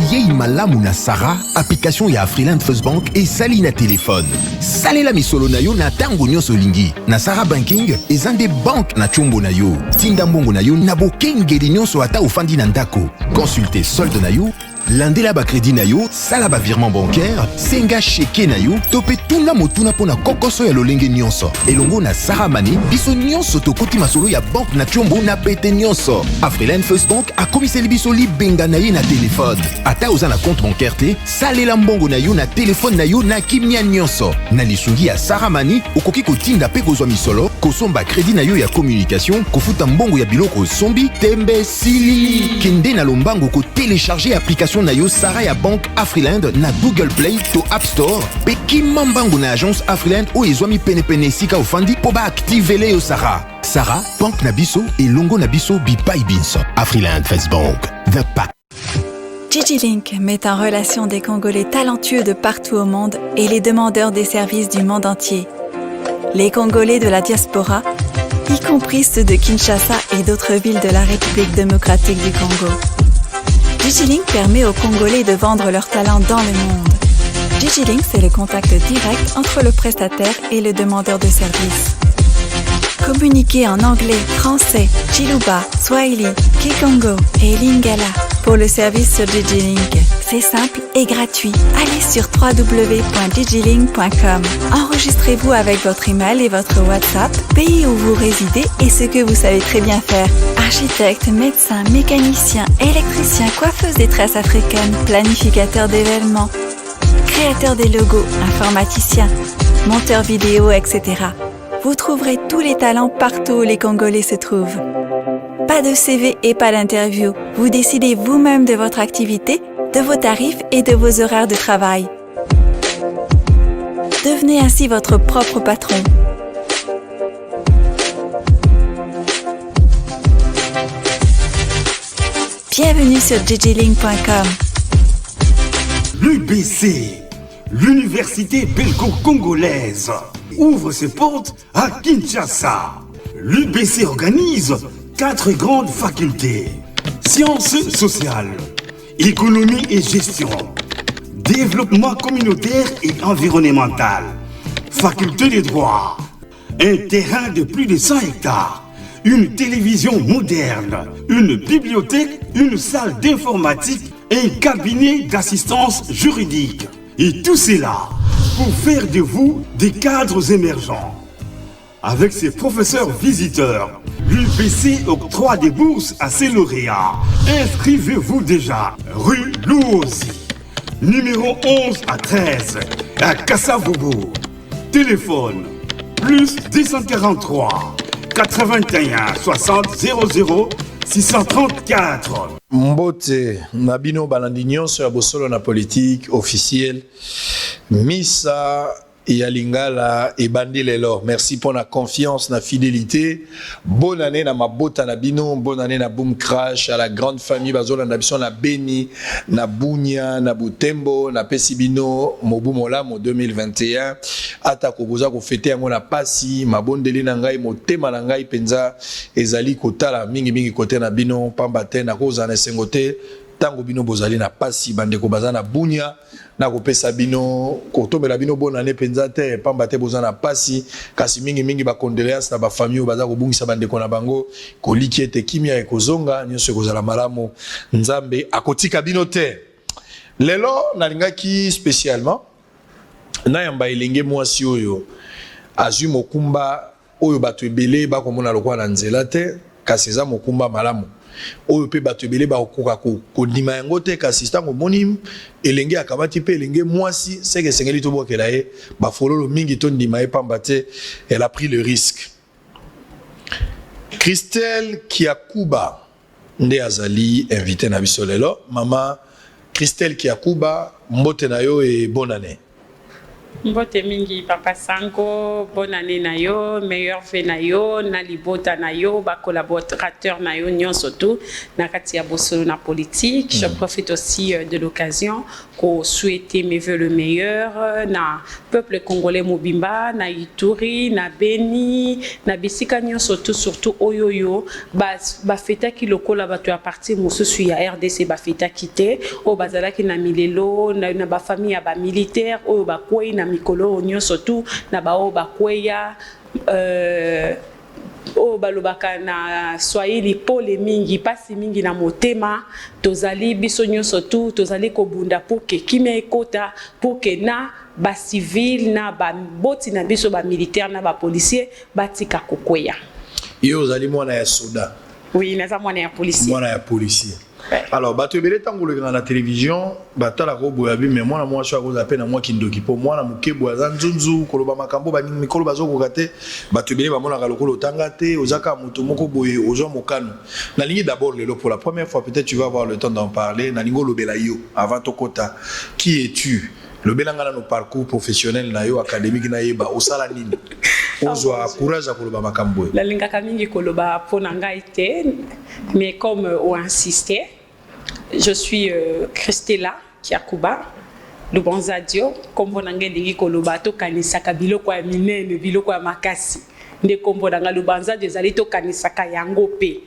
boyei malamu na Sarah, application ya Afriland First Bank et sali na téléphone. Salela misolo na yo na tango nyonso lingi. Na Sarah Banking, ezande bank na chombo na yo. Tinda mbongo na yo na bokengeli nyonso ata ofandi na ndako. Consultez solde na yo, landela ba crédit na yo, sala ba virement bancaire, senga cheke na yo, tope tuna motuna pona kokoso ya lolenge nyonso. Elongo na Sarah Money, biso nyonso tokoti masolo ya bank na chombo na pete nyonso. Afriland First Bank a komiseli biso libenga na ye na téléphone. Ata oza na compte bancaire te, salela mbongo na yo na téléphone na yo na kimia nyonso. Na lisungi ya Sarah Money, okoki kotinda pe kozwa misolo, kosomba crédit na yo ya communication, kofuta mbongo ya biloko sombi, tembe sili. Kende na lombango ko télécharger application na yo Sarah ya Bank Afriland na Google Play to App Store. Pe kimambango na agence Afriland o ezwami penepene sika ofandi po ba activele yo Sarah. Sarah, Bank na biso et longo na biso bipai binso. Afriland First Bank, the pack. DigiLink met en relation des Congolais talentueux de partout au monde et les demandeurs des services du monde entier. Les Congolais de la diaspora, y compris ceux de Kinshasa et d'autres villes de la République démocratique du Congo. DigiLink permet aux Congolais de vendre leurs talents dans le monde. DigiLink, c'est le contact direct entre le prestataire et le demandeur de services. Communiquez en anglais, français, Chiluba, Swahili, Kikongo et Lingala pour le service sur DigiLink. C'est simple et gratuit. Allez sur www.digilink.com. Enregistrez-vous avec votre email et votre WhatsApp, pays où vous résidez et ce que vous savez très bien faire. Architecte, médecin, mécanicien, électricien, coiffeuse des tresses africaines, planificateur d'événements, créateur des logos, informaticien, monteur vidéo, etc. Vous trouverez tous les talents partout où les Congolais se trouvent. Pas de CV et pas d'interview. Vous décidez vous-même de votre activité, de vos tarifs et de vos horaires de travail. Devenez ainsi votre propre patron. Bienvenue sur digilink.com. L'UBC, l'Université belgo-congolaise, ouvre ses portes à Kinshasa. L'UBC organise 4 grandes facultés: sciences sociales, économie et gestion, développement communautaire et environnemental, faculté de droit, un terrain de plus de 100 hectares, une télévision moderne, une bibliothèque, une salle d'informatique et un cabinet d'assistance juridique. Et tout cela pour faire de vous des cadres émergents. Avec ses professeurs visiteurs, l'UBC octroie des bourses à ses lauréats. Inscrivez-vous déjà, rue Louosi, numéro 11 à 13, à Kassavobo. Téléphone, plus 243 81 60 00 634. Mbote Nabino Balandignon sur Bosolo na politique officielle Missa et Alingala et Bandilelo. Merci pour la confiance, la fidélité. Bonne année na Mabota Nabino, bonne année na Boom Crash, à la grande famille Bazola Nabison na Beni, na Bunya, na Butembo, na Pesibino, Mobumola, mo 2021. Atako boza ko fêter yango na pasi, mabondeli na ngai motema na ngai penza ezali kotala mingi côté na bino pambate na koza na sengote tango bino bozali na pasi bandeko bazana bunya na kopesa bino kotomela bino bonne année penza te pambate bozana pasi kasi mingi ba condoléances na ba famille baza ko bungisa bandeko na bango koliki ete kimia ekozonga nyonso kozala malamu nzambe akotika bino te lelo nalingaki spécialement na yamba elenge mwasi oyo azwi mokumba oyo bato ebele bakomona lokwa na nzela te kasi eza mokumba malamu oyo pe bato ebele bakokoka kondima yango te kasi ntango moni elenge akamati pe elenge mwasi seke esengeli tobokela ye bafololo mingi tondima ye pamba te elle a pris le risque. Christelle Kiakuba nde azali invité na biso lelo. Mama Christelle Kiakuba, mbote na yo et bonne année. Mbote mingi Papa Sango, bonne année na yo, meilleur vœu na yo, na libota na yo, ba collaborateur na yo nyon surtout na kati ya bosolo na politique. Je profite aussi de l'occasion pour souhaiter mes vœux le meilleur na peuple congolais mobimba, na Ituri, na Beni, na bisika nyon surtout oyoyo ba feta ki lokola ba to a partir mosusu ya RDC ba feta kité o bazala ki na milelo na ba famille ya ba militaire o ba kwei na mikolo onyo surtout na bao bakweya o balobaka na swahili pole mingi pasi mingi na motema tozali biso nyonso tu tozali kobunda pour que kimia ekota pour que na ba civil na ba boti na biso ba militaire na ba policier batika kokweya yo ozali mwana ya soda. Oui, naza mwana ya policier. Mwana ya policier. Alors, bato ebele tango le na télévision, batala ko boya bi mais mwana mwasho akoza pe na mwa kindoki po mwana mukebo azanzunzu koloba makambo ba mikolo bazoko kate bato ebele ba mona ka lokolo tangate ozaka muto moko boye ozo mokano. Na lingi d'abord lelo pour la première fois peut-être tu vas avoir le temps d'en parler na lingo lobela yo avant tokota. Qui es-tu? Le belanga na no parcours professionnel na yo académique na yeba osala nini? Ozo a courage à koloba makambo. La lingaka mingi koloba ponanga été mais comme on insistait je suis Christella Kiakuba Lubanza Dio kombo nanga lingi koloba to kanisaka biloko ya minene biloko ya makasi nde kombo nanga Lubanza Dio ezali to kanisaka yango pe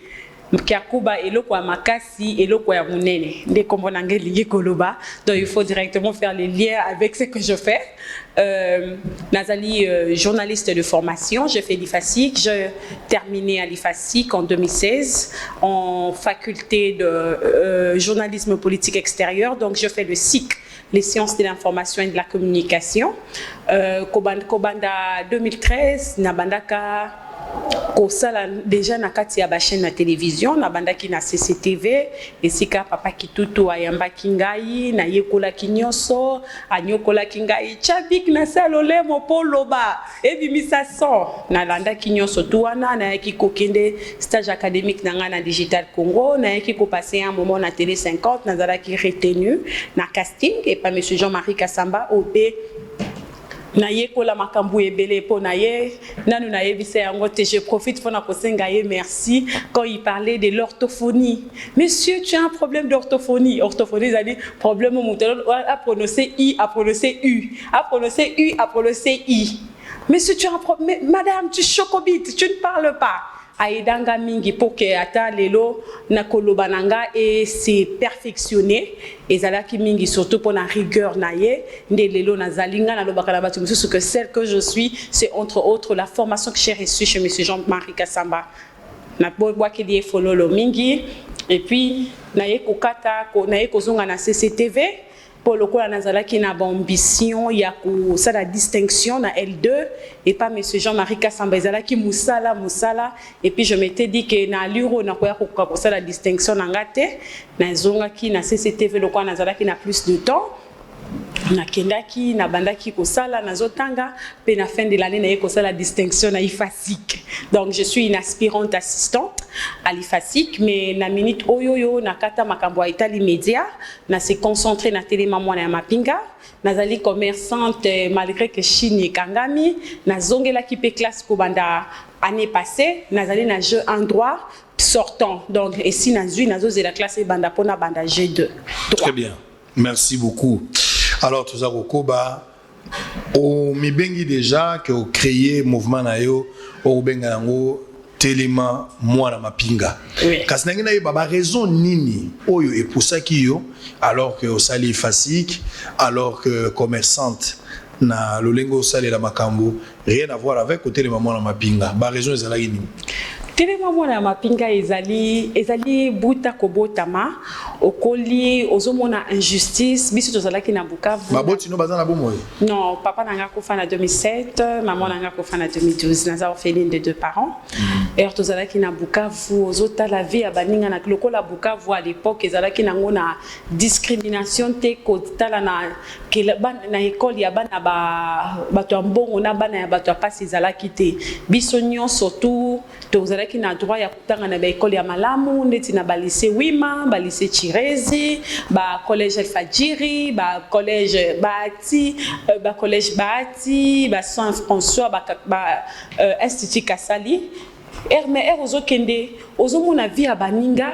Kiakuba eloko ya makasi eloko ya munene nde kombo nanga lingi koloba donc il faut directement faire les liens avec ce que je fais. Nazali journaliste de formation, je fais l'IFASIC, j'ai terminé à l'IFASIC en 2016 en faculté de journalisme politique extérieur, donc je fais le SIC, les sciences de l'information et de la communication. Kobanda 2013, Nabandaka kosala déjà na kati ya ba chaîne na télévision na bandaki na CCTV esika papa kitutu ayamba kingai na yekola kinyoso anyokola kingai chabik na salole mopoloba ebimisa son na landa kinyoso tuana na yaki kokende stage académique na ngana Digital Congo na yaki ko passer un moment na télé 50 na zalaki retenu na casting et pas monsieur Jean-Marie Kassamba OB na ye kola makambu ebele po na ye nanu na ye bise yango te je profite pour na kosenga ye merci quand il parlait de l'orthophonie. Monsieur, tu as un problème d'orthophonie. Orthophonie ça dit problème mouton à prononcer i à prononcer u à prononcer u à prononcer i. Monsieur, tu as un problème, madame, tu chocobites, tu ne parles pas. Aidanga mingi pour que ata lelo na kolobananga et c'est perfectionné et zalaki mingi surtout pour la rigueur na ye nde lelo na zalinga na lobaka na batu ce que celle que je suis c'est entre autres la formation que j'ai reçue chez monsieur Jean-Marie Kassamba na boa ki die fololo mingi et puis na ye kokata ko na ye kozonga na CCTV pour le coup, nazalaki na ambition, il y a la distinction na L2 et pas monsieur Jean-Marie Kassamba ezalaki musala et puis je m'étais dit que na luro na koya ko la distinction na ngate na zongaki na CCTV le quoi nazalaki na plus de temps na kendaki na bandaki kosala na zotanga pe na fin de l'année na kosala distinction na IFASIC. Donc je suis une aspirante assistante à l'IFASIC mais na minute oyoyo na kata makambo a Itali Media na se concentrer na télé maman na mapinga nazali commerçante malgré que Chine kangami na zongela ki pe classe ko banda année passée nazali na jeu en droit sortant donc ici nazui nazo de la classe banda pona banda G2. Très bien. Merci beaucoup. Alors, tout ça, Koba, on m'a déjà que vous créez mouvement nayo, au bengango, téléma, moi na mapinga. Parce que vous avez raison nini, oyo et pour ça qui yo, alors que au sali FASIC, alors que commerçante na lolengo sali la makambo, rien à voir avec au téléma moi na mapinga. Ba raison est là nini. Téléma moi na mapinga ezali buta kobotama okoli ozomona injustice biso tozalaki na Bukavu baboti no bazana bomo non papa nanga kofa na 2007 maman nanga kofa na 2012 naza orpheline de 2 parents et tozalaki na Bukavu ozota la vie ya baninga na lokola Bukavu à l'époque ezalaki nango na discrimination te kotala na école ya bana bato mbongo na bana ya bato pasi ezalaki te biso nyon surtout tozalaki tozalaki na droit ya kutanga na baekole ya malamu ndeti na balycée Wima, balycée Chirezi, bacollège Alfajiri, bacollège Bahati, bacollège Bahati, Saint-François, Institut Kasali. Mais ozokende ozomona vie ya baninga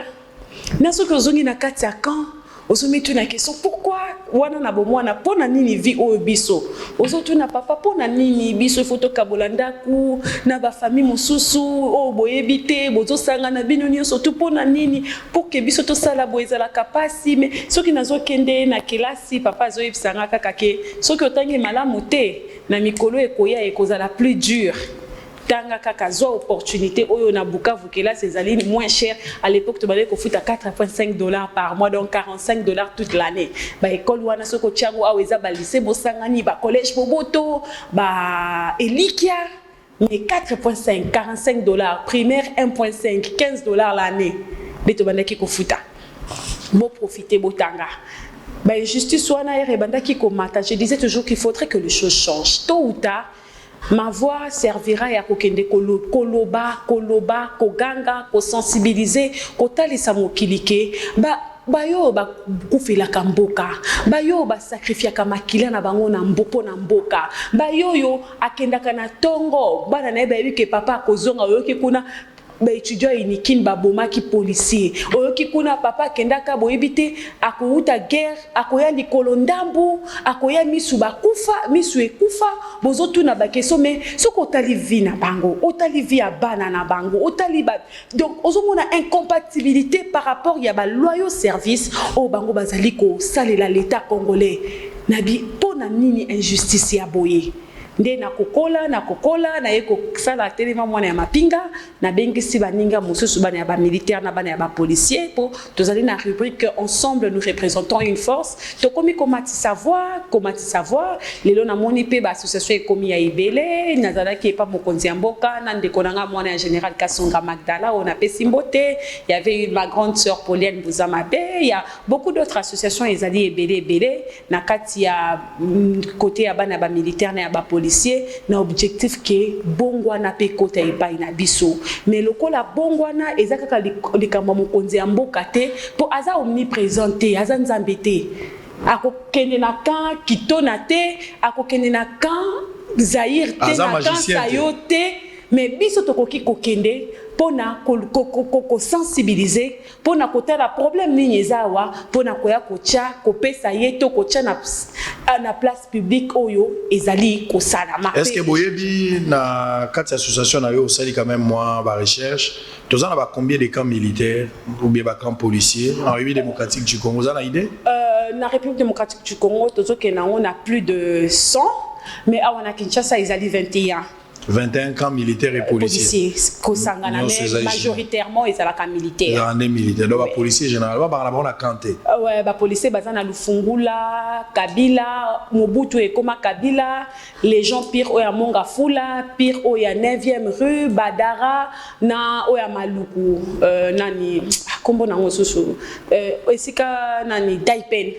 na soki ozongi na kati ya camp ozometu na question pourquoi wana na bomwana pona nini vie oyo biso ozotuna papa pona nini biso il faut tokabola ndaku na ba famille mosusu o boyebi te bozosanga na bino nyonso to pona nini pour que biso to sala boezala kapasi mais soki nazokende na kelasi papa azoyebisanga kaka ke soki otangi malamu te na mikolo ekoya ekozala plus dur. Tanga kaka zo opportunité oyo na Bukavu kela ces alines moins cher à l'époque tu balais ko futa $4.5 par mois donc $45 toute l'année ba école wana soko tiango aweza ba lycée bosangani ba collège Boboto ba Elikia mais $4.5 $45 primaire $1.5 $15 l'année beto bandaki ko futa bo profiter botanga. Ben justice wana erebandaki ko mata je disais toujours qu'il faudrait que les choses changent tôt ou tard. Ma voix servira ya kokende koloba, koganga, ko sensibiliser, ko talisa mokilike, bayo ba kufila kamboka, bayo ba sacrifier kamakila na bango na mbopo na mboka, bayo yo akenda kana tongo, bana na yebi ke papa kozonga oyoki kuna ba étudiant inikin ba bomaki policier oyoki kuna papa kendaka boyebite akouta guerre akoya likolo ndambu akoya misu bakufa misu ekufa bozotuna ba question mais soko otali vie na bango otali vie ya bana na bango otali ba donc ozomona incompatibilité par rapport ya ba loyaux service o bango bazali ko salela l'état congolais nabi pona nini injustice ya boye nde na kokola na yeko sala telema mwana ya mapinga na bengisi baninga mosusu bana ya ba militaire na bana ya ba policier pour tozali na rubrique ensemble nous représentons une force to komi komati savoir lelo na moni pe ba association ekomi ya ibele nazala ki pa mokonzi ya mboka na ndeko nanga mwana ya général Kasonga Magdala on a pesimbote il y avait ma grande sœur Pauline Bouzamabe il y a beaucoup d'autres associations ezali ebele na kati ya côté ya bana ba militaire na ya ba policier na objectif que bongwana pe kota epai na biso mais lokola bongwana ezaka likambo mokonzi ya mboka te po aza omniprésent te aza nzambe te akokende na kan kitona te akokende na kan Zaire te na kan sayo te mais biso tokoki kokende pona ko sensibiliser pona kotala problème nini ezawa pona koya kocha kopesa yeto kocha na place publique oyo ezali kosalama. Est-ce que boyebi na quatre associations na yo osali quand même moi ba recherche tous en a combien de camps militaires ou bien ba camps policiers en République démocratique du Congo, vous avez une idée? Na République démocratique du Congo on a plus de 100 mais à Kinshasa ezali 21 camps militaires et policiers. Majoritairement, ils sont militaires. Militaires. Donc, les policiers, généralement, ils sont cantés. Oui, les policiers, ils sont Lufungula, Kabila, Mobutu et Koma Kabila, les gens pire, Oya Mongafula, pire, Oya 9e rue, Badara, na Oya Maluku, Nani, comment on a Esika, Nani, Daipen.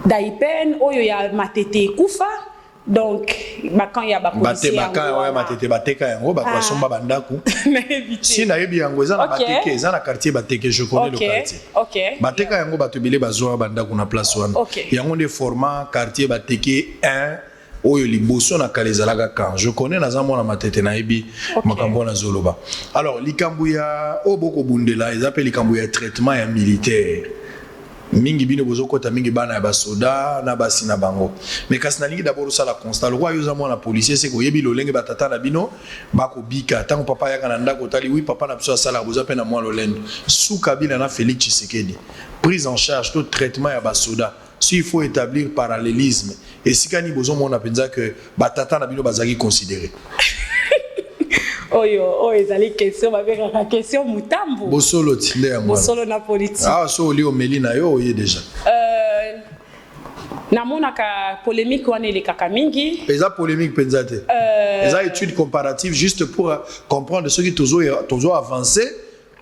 Daipen, Oya Matete Koufa. Donc quand il y a ba policier ya matete bateka yango ba kwasomba bandaku si na yebi yango eza na bateke eza na quartier bateke je connais le quartier bateka yango batubile bazwa bandaku na place wana yango nde format quartier bateke 1 oyo liboso na kalezalaka kan je connais na zamona matete na yebi makambo na zoloba alors likambu ya oboko bundela eza pe likambu ya traitement ya militaire mingi bino bozokota mingi bana ya basoda na basi na bango mais kasi nalingi d'abord ça la constat le roi yoza mwana policier c'est ko yebi lolenge batata na bino bako bika tango papa yaka na ndako tali oui papa na biso sala boza pe na mwa lolendo sous Kabila na Félix Tshisekedi prise en charge tout traitement ya basoda s'il faut établir parallélisme et sikani bozo mona penza que batata na bino bazaki considérer oyo ezali question babeka question mutambu bosolo tinde ya mwana bosolo na politique so oli omeli na yo oye déjà namona ka polémique wana ile kaka mingi eza polémique penza te eza étude comparative juste pour comprendre ce qui toujours avancer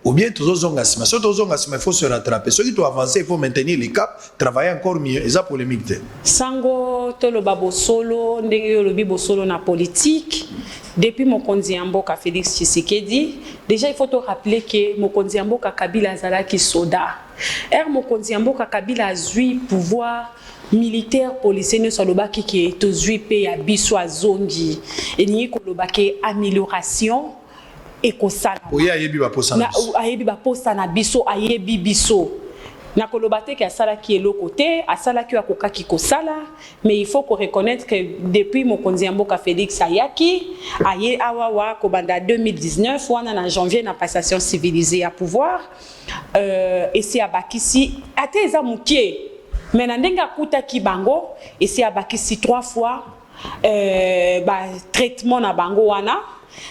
ou bien tous ont gassima. Si tous ont gassima, il faut se rattraper. Ceux qui doivent avancer, il faut maintenir les caps, travailler encore mieux. Et ça polémique. Sango toloba bosolo ndenge lobi bosolo na politique. Depuis Mokonzi Mboka Félix Tshisekedi, déjà il faut te rappeler que Mokonzi Mboka Kabila azalaki soda. Mokonzi Mboka Kabila a eu pouvoir militaire policier ne solobaki qui est tozui pe ya biso azongi. Et ni kolobaki amélioration et kosala. Oye ayebi ba posa na biso. Ayebi ba posa na biso ayebi biso. Na kolobate ki asala ki elo côté, asala ki akoka ki kosala, mais il faut qu'on reconnaître que depuis Mokonzi Mboka Félix Ayaki, aye awawa kobanda 2019 wana na janvier na passation civilisée à pouvoir, et c'est abakisi ate eza mukie. Mais na ndenga kuta ki bango, et c'est abakisi 3 fois traitement na bango wana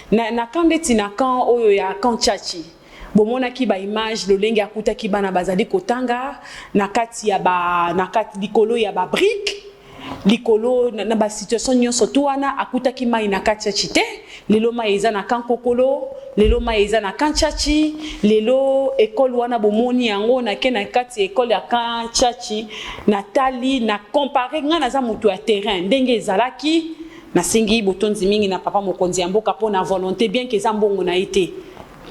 na kandeti na kan oyo ya kan chachi. Bomona ki ba image lolenge akuta ki bana bazali kotanga na kati likolo ya ba brique likolo na ba situation nyonso to wana akuta ki mai na kati ya chite lelo mai eza na kan kokolo lelo mai eza na kan chachi lelo école wana bomoni yango na ke na kati école ya kan chachi na tali na comparer ngana za mutu ya terrain ndenge ezalaki na singi botonzi mingi na papa Mokonzi Mboka pona volonté bien que za mbongo na été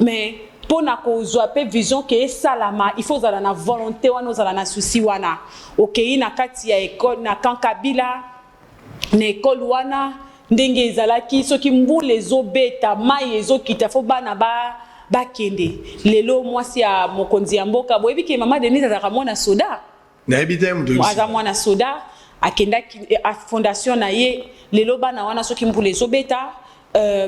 mais pour na kozwa pe vision que salama il faut zala na volonté wana zala na souci wana okay na kati ya école na kan Kabila na école wana ndenge ezalaki soki mbule ezobeta mai ezokita fo bana ba kende lelo mwasi ya Mokonzi Mboka boyebi ke mama Denise azaka mwana soda na ebite mtu aza mwana soda akenda a fondation na ye lelo bana wana soki mbule ezobeta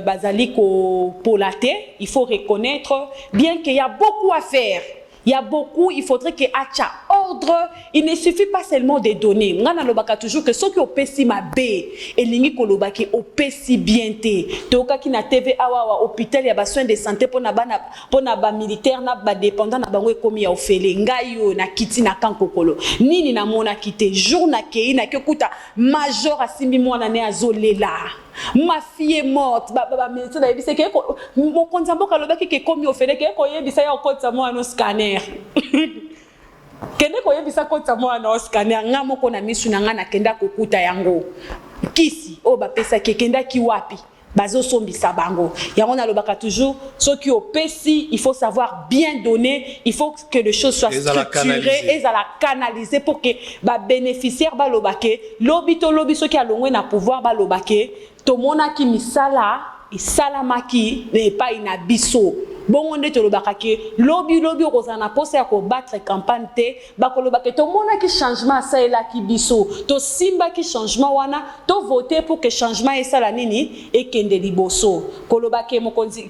bazali ko polate, il faut reconnaître bien qu'il y a beaucoup à faire. Il y a beaucoup, il faudrait que acha ordre, il ne suffit pas seulement de donner. Ngana lobaka toujours que ceux qui opesi mabe et lingi ko lobaki opesi bien te. Toka ki na TV awa hôpital ya ba soins de santé pona ba militaire na ba dépendant na bango ekomi ya ofele ngayo na kiti na kankokolo. Nini na mona kite jour na kei na kekuta major asimbi mwana ne azolela. Ma fille est morte, médecin a dit que mon compte Mboka lobaki ke komi ofele ke ko yebisa ya okota mo no scanner. Kende ko yebisa kota mo no scanner nga moko na misu na nga na kenda kokuta yango. Kisi o ba pesa ke kenda ki wapi. Bazo sombisa bango. Yango na lobaka toujours ceux qui opesi, il faut savoir bien donner, il faut que les choses soient structurées et à la canaliser pour que ba bénéficiaire ba lobake, lobi ceux qui a longwe na pouvoir ba lobake, to mona ki misala et salamaki n'est pas inabiso. Bon on est lobaka ke lobi ozana posa ya ko battre campagne te ba ko lobake to mona ki changement ça et là ki biso to simba ki changement wana to voter pour que changement et ça la nini et kende liboso ko lobake Mokonzi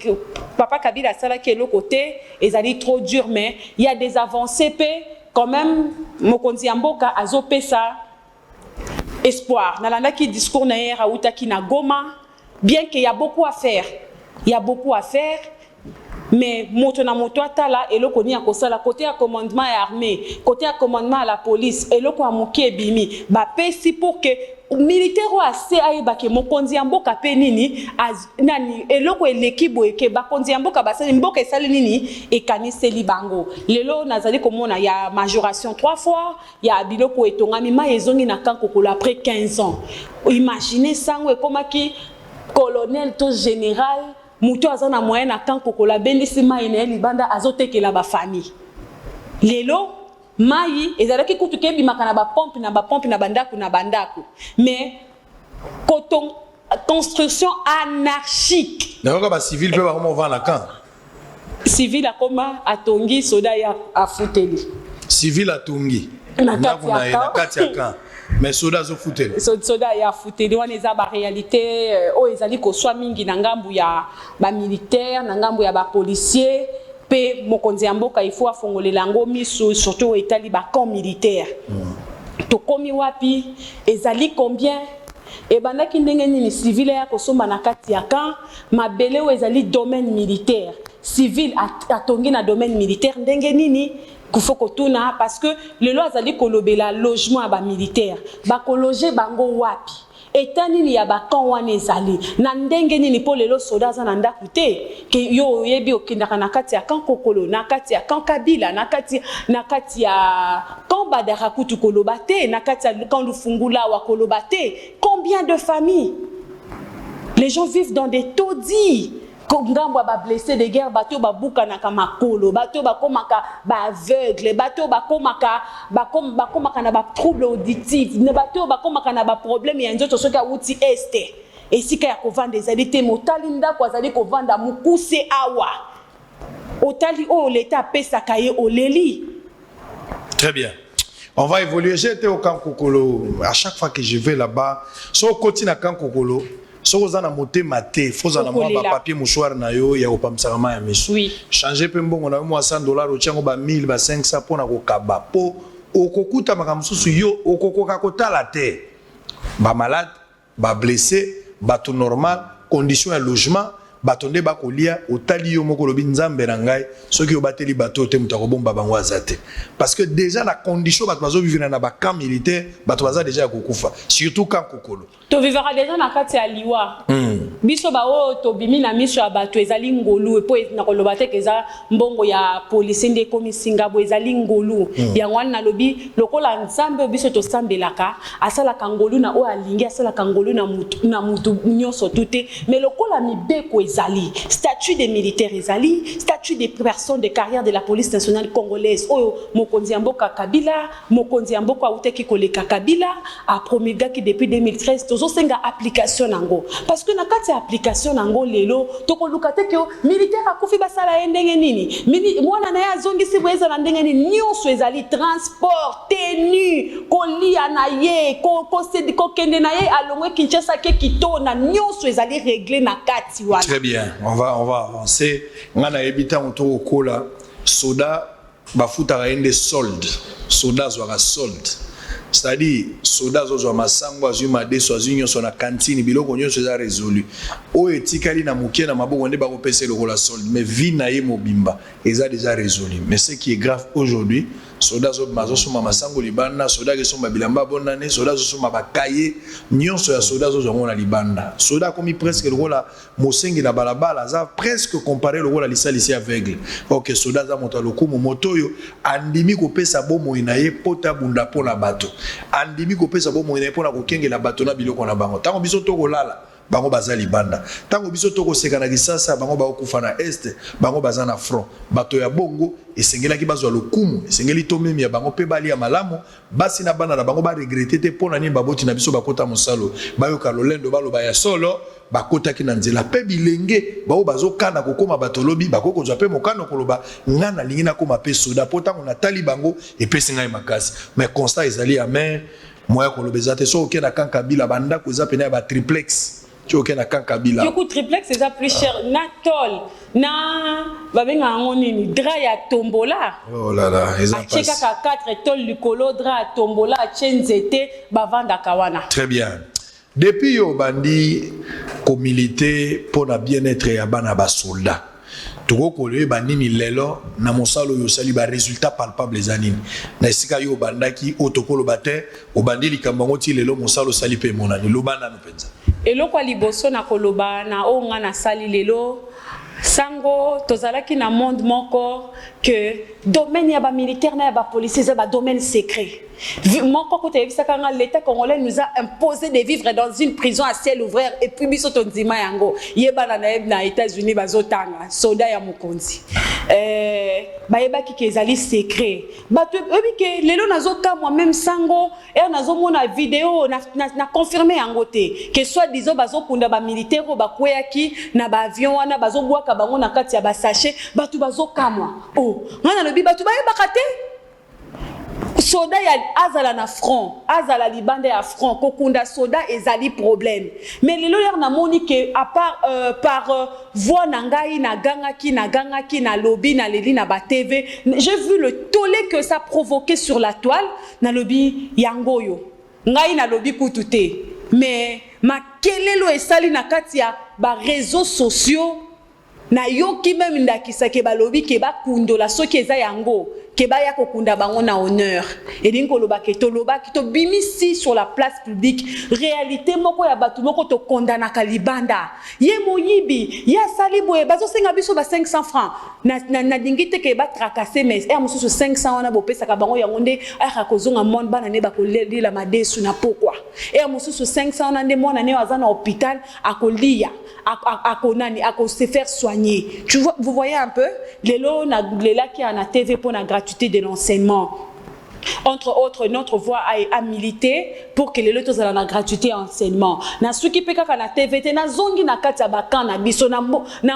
papa Kabila sala ki le côté ezali trop dur mais il y a des avancées pe quand même Mokonzi Mboka azopesa espoir nalanda ki discours na era utaki na Goma bien qu'il y a beaucoup à faire mais moto na moto atala eloko ni akosala côté à commandement et armée côté à commandement à la police eloko amuki ebimi ba pesi pour que militaire o ase ayeba ke Mokonzi Mboka pe nini nani eloko elekibo eke Bakonzi Mboka basali mboka esali nini ekaniseli bango lelo nazali komona ya majoration 3 fois ya biloko etongami ma ezongi na kankokolo après 15 ans imaginez sango ekomaki colonel to général muto azana moyen na kan kokola bendisi mai na libanda azotekela ba famille lelo mai ezalaki kutuke bimaka na ba pompe na bandako mais coton construction anarchique na ba civil pe ba comment va na kan civil akoma atongi soda ya afuteli civil atongi na kati ya kan mais soda zo futeli soda ya futeli wana eza ba réalité o ezali ko swa mingi na ngambu ya ba militaire na ngambu ya ba policier pe Mokonzi Mboka il faut afongolela ngo misu surtout etali ba camp militaire to komi wapi ezali combien e bandaki ndenge nini civil ya kosomba na kati ya camp mabele o ezali domaine militaire civil atongi na domaine militaire ndenge nini kufo kotuna parce que le loi azali kolobela logement ba militaire ba kologer bango wapi eta nini ya bakan wana ezali na ndenge nini po lelo soda aza na ndako te ke yo oyebi okendaka na kati ya kan kokolo na kati ya kan kabila na kati ya kan badara kutu koloba te na kati ya kan lufungula wa koloba te. Combien de familles les gens vivent dans des taudis. Ngambo ba blessé de guerre bato ba buka na kamakolo bato ba komaka ba aveugle bato ba komaka na ba trouble auditif ne bato ba komaka na ba problème ya nzoto soki awuti este esika ya kovanda ezali te motali ndako azali kovanda mukuse awa otali o l'état apesaka ye oleli. Très bien. On va évoluer. J'ai été au camp Kokolo. À chaque fois que je vais là-bas, sur le côté de camp Kokolo, si vous avez monté maté, vous avez un papier mouchoir na yo ya opamsarama ya miso. Oui. Changer pe mbongo na mo $100 o tiango ba 1000 ba 500 pona ko kaba po okokuta makamususu yo okokoka kotala te. Ba malade, ba blessé, ba tout normal, condition de logement, batonde ba kolia otali yo moko lobi nzambe na ngai soki obateli bato te mutako bomba bango azate. Parce que déjà la condition bato bazo vivre na ba camp militaire, bato baza déjà kokufa, surtout camp Kokolo. To vivra déjà na kati ya liwa. Biso ba o to bimi na miso ya bato ezali ngolu epo na koloba te keza mbongo ya police nde komisinga bo ezali ngolu. Ya ngwana na lobi lokola nzambe biso to sambelaka asala kangolu na o alingi asala kangolu na mutu nyoso tute mais lokola mibeko ezali statut des militaires ezali statut des personnes de carrière de la police nationale congolaise oyo mokonzi mboka Kabila mokonzi mboka uteki koleka Kabila a promulgué depuis 2013 tozo senga application nango parce que na kati application nango lelo toko lukate ke militaire akufi basala endenge nini mwana na ya zongisi bweza na ndenge nini nyonso ezali transport tenue kolia na ye ko kende na ye alongwe Kinshasa ke kitona nyonso ezali réglé na kati wana. Très bien, on va avancer. Ngana ebita moto okola soda bafuta raende solde soda zwa solde. C'est-à-dire soda zo masango azuma deso azinyo so na cantine biloko nyonso za résolu. O etikali na mukie na maboko nde bakopesa lokola solde mais vie na ye mobimba eza déjà résolu. Mais ce qui est grave aujourd'hui, soda zo mazo so masango libanda, soda ke so mabilamba bonane, soda zo so mabakaye, nyonso ya soda zo zongo na libanda. Soda komi presque lokola mosengi na balabala za presque comparé lokola lisalisi aveugle. OK, soda za moto lokumu motoyo andimi kopesa bomo inaye pota bunda pona bato. Andimi kopesa bomo inaye pona kokengela bato na biloko na bango. Tango biso to kolala bango baza libanda. Tango biso to kosekana kisasa bango ba okufa na este, bango baza na front. Bato ya bongo esengela ki bazwa lokumu, esengeli to memi ya bango pe bali ya malamu, basi na bana na bango ba regretter te pona ni baboti na biso bakota mosalo. Bayoka lolendo baloba ya solo, bakota ki na nzela pe bilenge, bao bazokana kokoma batolobi, bakoko zwa pe mokano koloba ngana lingina koma pe soda pota ngona tali bango epesi ngai makasi. Mais constat ezali amer, moya kolobeza te so okena kan Kabila banda ko za pena ba triplex. Tu as un Kabila. Du coup, triplex, c'est plus cher. Na tol, na babenga ngonini dra ya tombola. Oh là là, ils ont passé. Acheka 4 tol likolo dra ya tombola chenzete bavanda kawana. Très bien. Depuis yo bandi ko milité pour la bien-être ya bana ba soldat. Toko kole banini lelo na mosalo yo sali ba résultat palpable zanini. Na esika yo bandaki otokolo bate o bandi likambango ti lelo mosalo sali pe monani lobana no penza. Eloko liboso na koloba na o nga na sali lelo sango tozalaki na monde moko que domaine ya ba militaire na ya ba policier za ba domaine secret. Moko kote ebisaka nga l'état congolais nous a imposé de vivre dans une prison à ciel ouvert et puis biso tonzima yango yebana na États-Unis bazotanga soda ya mokonzi bayebaki ke ezali secret bato ebike lelo nazoka moi même sango nazomona vidéo na confirmer yango te que soit disons bazokunda ba militaire bakweyaki na ba avion wana bazobwaka bango na kati ya ba sachet bato bazokamwa oh ngana lobi bato bayebaka te soda ya azala na front azala libanda ya front kokunda soda ezali problème mais lelo yer na moni que à part par voix na ngai na gangaki na lobby na leli na ba TV j'ai vu le tollé que ça provoquait sur la toile na lobby yangoyo ngai na lobby kututé mais makelelo esali na kati ya ba réseaux sociaux na yoki même ndakisa ke balobi ke bakundola soki eza yango keba ya kokunda bango na honneur elingi koloba ke toloba ki to bimisi sur la place publique réalité moko ya batu moko to kondana kalibanda ye moyibi ya saliboye bazo senga biso ba 500 francs na dingite ke ba tracasser mais e mususu 500 wana bo pesa ka bango yango nde aka kozonga monde bana ne ba kolela madesu na pourquoi e mususu 500 wana nde mwana ne waza na hôpital akolia à se faire soigner. Vous voyez un peu, les lots qui a na TV pour la gratuité de l'enseignement. Entre autres, notre voix a milité pour que les lots soient la gratuité enseignement. Na suki peka na TVT na zongi na kati ya bakana biso na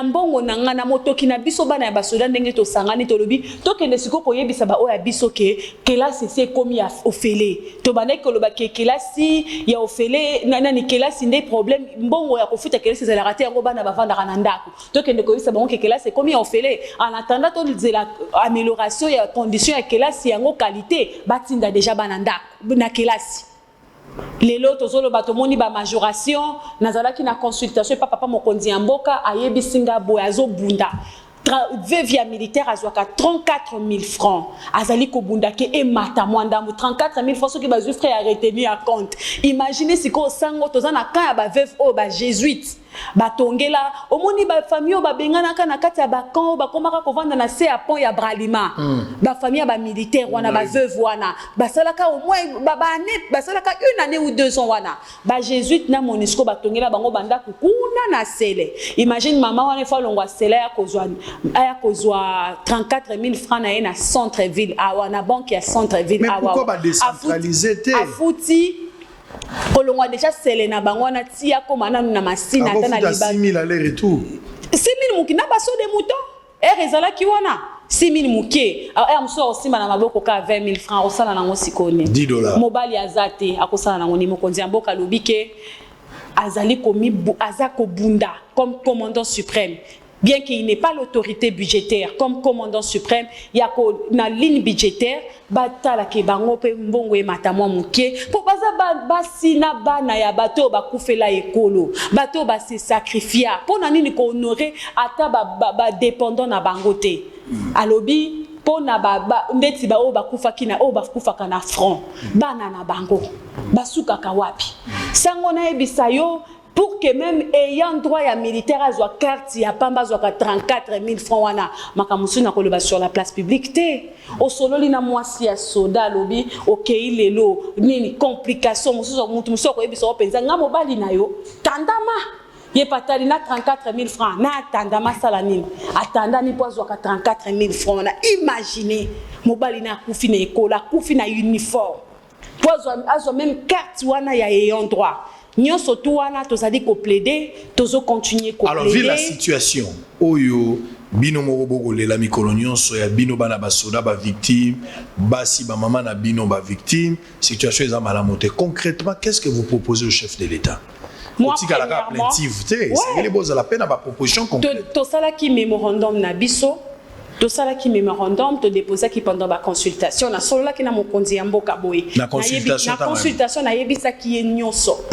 mbongo na nga na moto ki na biso bana ya basoda ndenge to sangani to lobi to kende siko ko yebisa ba o ya biso ke kelasi c'est comme ya ofele to bana ko loba ke kelasi ya ofele na ni kelasi ndé problème mbongo ya kofuta kelasi za la raté yango bana bavanda kana ndako to kende ko yebisa ba ke kelasi c'est comme ya ofele en attendant to la amélioration ya condition ya kelasi yango qualité batinda déjà bananda na kelasi lelo tozolo batomoni ba majoration nazalaki na consultation papa mokonzi ya mboka ayebisinga boyazo bunda veuve militaire azwaka 34 000 francs azali ko bunda ke e mata mwanda mu 34 000 francs qui bazui frère a retenu à compte imaginez siko sango tozana ka ya ba veuve o ba jésuite batongela omoni ba famille ba bengana kana kati ya ba camp ba komaka ko vanda na se ya pont ya Bralima ba famille ba militaire wana ba veuve wana basalaka au moins ba année basalaka une année ou 2 ans wana ba jésuite na monisco batongela bango banda kuna na sele imagine maman wana fa longwa sele ya kozwa 34 000 francs na na centre ville wana banque ya centre ville mais pourquoi ba décentraliser te afuti kolongwa déjà selena bangwana tia komana na masina ata na liba 6 000 aller retour 6 000 mukina baso de mouton rezala ki wana 6 000 muke muso osimba na maboko ka 20 000 francs osala nango sikoni $10 mobali azate akosala nango ni mokonzi ya mboka lobike azali komi azako bunda comme commandant suprême. Bien qu'il n'ait pas l'autorité budgétaire comme commandant suprême, il y a une ligne budgétaire, batala ke bango pe mbongo e matamwa muke, pour baza basina bana ya bato ba kufela ekolo, bato ba se sacrifier, pour nani ni ko honorer ata ba dépendant na bangote. Alobi pour na ba ndeti ba o ba kufa kina o ba kufa kana front, bana na bango, basuka kawapi. Sango na ebisa yo pour que même ayant droit à militaire à soit carte ya pamba soit 34 000 francs wana makamusu na koloba sur la place publique té au solo lina mwasi ya soda lobi okei lelo nini complication mutu muso ko yebiso penza ngamo bali na yo tandama ye patali na 34 000 francs na tandama sala nini atanda ni pozo ka 34 000 francs na imaginez mobali na kufi na ekola kufi na uniforme pozo azo même carte wana ya ayant droit. Nous sommes plaider, nous continuer à alors, vu la situation, Oyo, Bino Morobogo, la mi-colonion, soya Bino Banabasoda, ba victime, Basi, ba maman, na Bino, ba victime, situation est à malamoté. Concrètement, qu'est-ce que vous proposez au chef de l'État? Moi, premièrement, c'est les beaux à la peine à ma proposition concrète. Tout ça là qui mémorandum na biso. Tout ça là qui mémorandum te déposer qui pendant la consultation na solo là qui na mokonzi ya mboka boye na consultation na yebisa ki nyonso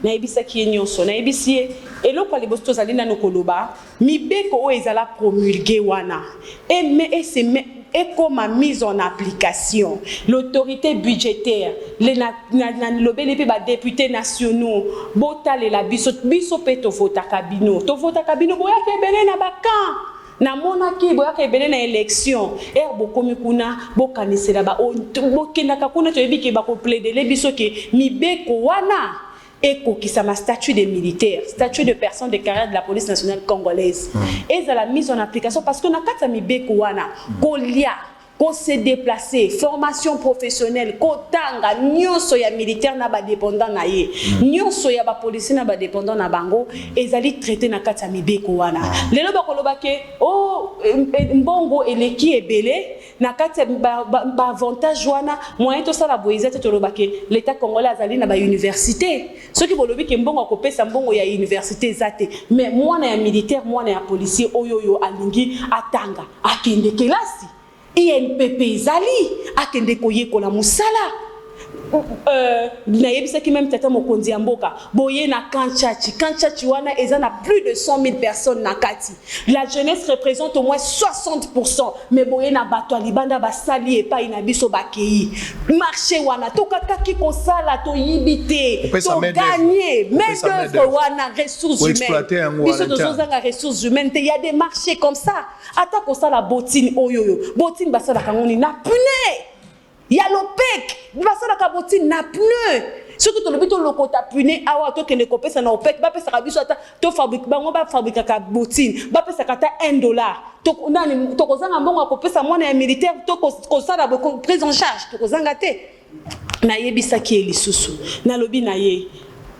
na yebisa ki nyonso na yebisi et lo kwa libosto zalina no koloba mibeko o ezala promulguer wana et comme mise en application l'autorité budgétaire les lobeli pe ba députés nationaux botale la biso peto vota kabino boya ke bele na bakan na monaki boyaka ebele na élection bokomi kuna bokanisela ba bokendaka kuna toyebi ke bakoplaider le biso ke mibeko wana ekokisa ma statut de militaire, statut de personne de carrière de la police nationale congolaise et ça la mise en application parce que na kata mibeko wana kolia ko se déplacer, formation professionnelle, ko tanga nyonso ya militaire na ba dépendant na ye, nyonso ya ba policier na ba dépendant na bango, ezali traité na kati ya mibeko wana. Lelo ba koloba ke mbongo eleki ebele na kati ba avantage wana moyen to sala boyezete to loba ke l'état congolais azali na ba université. Ceux qui bolobi ke mbongo akopesa mbongo ya université zate, mais mwana ya militaire, mwana ya policier oyoyo alingi atanga akende kelasi INPP zali akende koyekola musala nayebisaki même tata mokonzi ya mboka boye na kanchachi wana eza na plus de 100 000 personnes na kati. La jeunesse représente au moins 60%, mais boye na bato libanda basali epai na biso bakei marché wana tokataki kosala to yibite to gagner main d'œuvre wana ressources humaines biso tozozanga ressources humaines il y a des marchés comme ça ata kosala botine oyoyo botine basala kangoni na pune ya l'OPEC basala ka botine na pune surtout to lobito lokota pune awa to kende kopesa na OPEC ba pesa ka biso ata to fabrique bango ba fabrique ka botine ba pesa ka ta $1 to nani to kozanga mbongo kopesa mwana ya militaire to kosala prise en charge to kozanga te na yebisaki elisusu na lobi na ye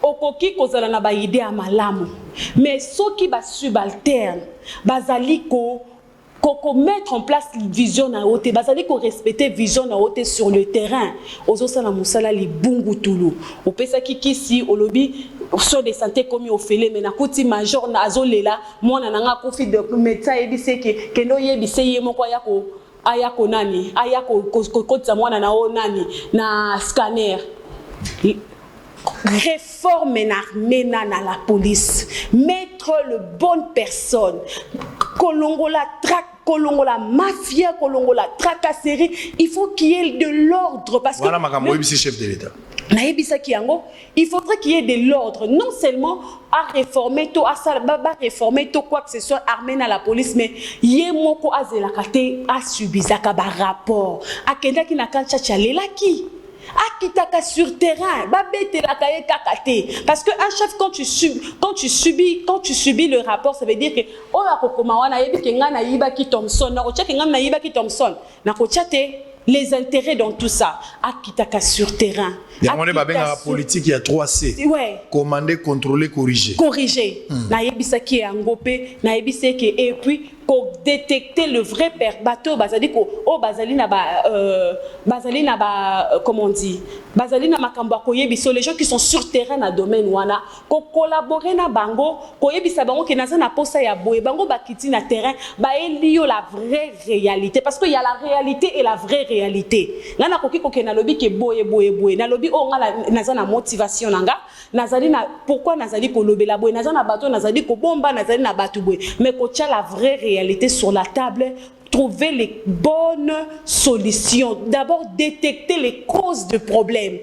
okoki kozala na ba idée ya malamu mais soki ba subalterne bazali ko mettre en place vision na haute bazali ko respecter vision na haute sur le terrain ozo sala musala li bungu tulu opesa kikisi olobi sur de santé comme ofele mais na kuti major na azolela mwana nanga kofi de médecin ebiseke kendo yebise ye moko ayako nani ayako kotsa mwana na o nani na scanner. Réforme na la police, mettre le bonne personne, kolongo la mafia, kolongo la tracasserie, il faut qu'il y ait de l'ordre parce voilà, que chef de l'État. Il faudrait qu'il y ait de l'ordre, non seulement à réformer tout, à réformer tout quoi que ce soit, armé dans la police, mais yé moko azelakate a subi zakaba rapport, a kenda ki na kancha chalela ki. Akitaka sur terrain, parce que un chef quand tu subis le rapport, ça veut dire que oh la kokomawana yebi kenga na yiba ki Thompson na kocha kenga na yiba ki Thompson na kocha te les intérêts dans tout ça. Akitaka sur terrain. Il y a la politique, il y a 3C. Ouais. Commander, contrôler, corriger. Corriger. Na yebisa ki angopé, na yebisa ki et puis pour détecter le vrai bateau bazali ko o bazali na comment on dit bazali na makambo ko yebiso les gens qui sont sur terrain na domaine wana ko collaborer na bango ko yebisa bango ke naza na posa ya boye bango bakiti na terrain ba elio la vraie réalité parce que il y a la réalité et la vraie réalité ngana koki ko ke na lobi ke boye na lobi o ngala naza na motivation nanga nazali na pourquoi nazali ko lobela boye naza na bateau nazali ko bomba nazali na batu boye mais ko tia la vraie réalité sur la table, trouver les bonnes solutions. D'abord, détecter les causes du problème.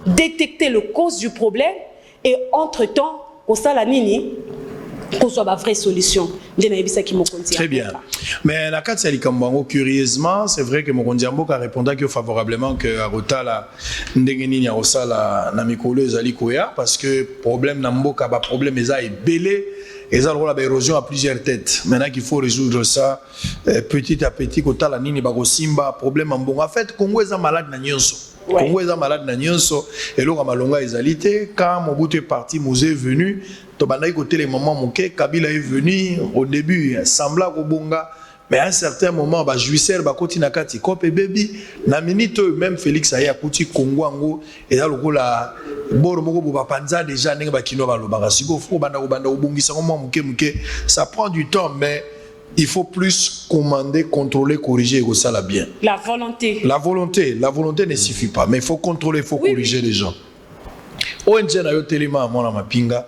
Détecter les causes du problème et entre-temps, au salanini, qu'on soit la vraie solution. Très bien. Mais la carte Salikambango, curieusement, c'est vrai que Mokondiambo a répondu favorablement que Arotala Ndengeni Osala Namikolo Zalikoya parce que problème Namboka, problème est belé. Et ça, l'érosion à plusieurs têtes. Maintenant qu'il faut résoudre ça petit à petit, quand la nini bagosimba problème en bon. En fait, Congo est malade na nyonso. Congo est malade na nyonso. Et là, malonga ezalité. Quand Mobutu est parti, Mouzé est venu. Tobanda côté les moments moké, Kabila est venu au début, sembla Kobonga. Mais à un certain moment, bah juisseur bah koti nakati kope baby na minute même Félix aya kuti Congo ango et là le la boro moko boba panza déjà ndenge ba kino ba lobaka siko fo banda obungisa ngoma muke ça prend du temps mais il faut plus commander, contrôler, corriger et ça la bien. La volonté ne suffit pas mais il faut contrôler, il faut corriger les gens. ONG na yo telema mona mapinga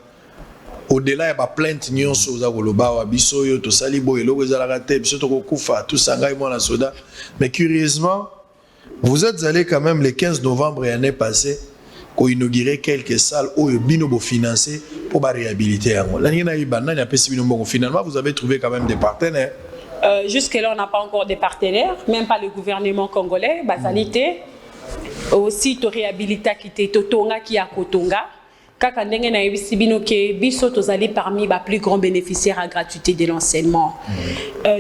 au-delà de la plainte nyonso za koloba wa biso yo to sali boye loko ezalaka te biso to kokufa tout sanga mwana soda mais curieusement vous êtes allé quand même le 15 novembre l'année passée ko inaugurer quelques salles où bino bo financer pour ba réhabiliter yango la ngena ibana na pesi bino mbongo finalement vous avez trouvé quand même des partenaires. Jusque-là on n'a pas encore des partenaires, même pas le gouvernement congolais basalité aussi to réhabiliter qui te tonga qui a kotonga. Kaka ndenge na yebisi bino ke biso tozali parmi ba plus grands bénéficiaires à gratuité de l'enseignement.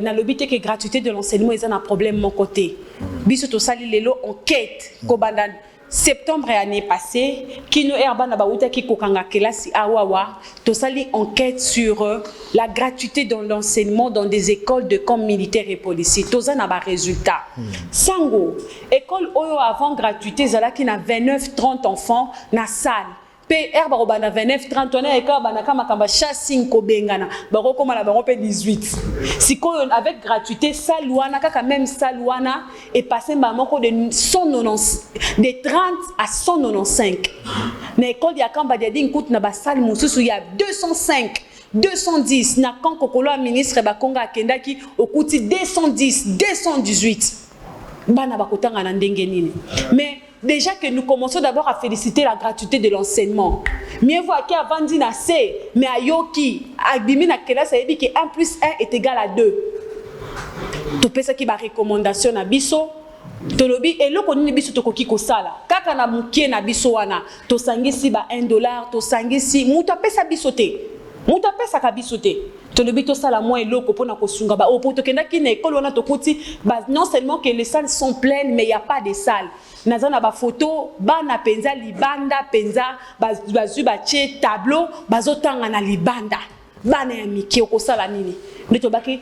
Na lobité que gratuité de l'enseignement est un problème mon côté. Biso tozali lelo enquête ko banda septembre année passée kino erba na bauta ki kokanga kelasi awawa tozali enquête sur la gratuité dans l'enseignement dans des écoles de camps militaires et policiers. Tozana ba résultat. Sango école oyo avant gratuité zala ki na 29-30 enfants na salle. P herbe robana 29 30 on a eka banaka makamba chassing ko bengana bako koma na bango pe 18 siko avec gratuité saluana kaka même saluana est passé moko de 190 de 30 à 195 na école ya kamba dia ding coûte na ba salle mususu ya 205 210 na quand kokolo ministre bakonga akendaki okuti 210 218 bana bakotanga na ndenge nini mais déjà que nous commençons d'abord à féliciter la gratuité de l'enseignement. Mieux vaut qu'il y a vendu na C, mais à Yoki, à Bimi na Kela, ça veut dire que 1 plus 1 est égal à 2. Tu peux ça qui va recommandation na biso. Tolobi et loko ni biso tokoki ko sala. Kaka na mukie na biso wana, to sangisi ba $1, to sangisi muta pesa biso te. Muta pesa ka biso te. Tolobi to sala moi eloko pona ko sunga ba o poto kenda ki na école wana to kuti non seulement que les salles sont pleines mais il y a pas de salles. Nazana ba photo bana penza libanda penza bazu ba che tableau bazotanga na libanda bana ya miki okosala nini ndito baki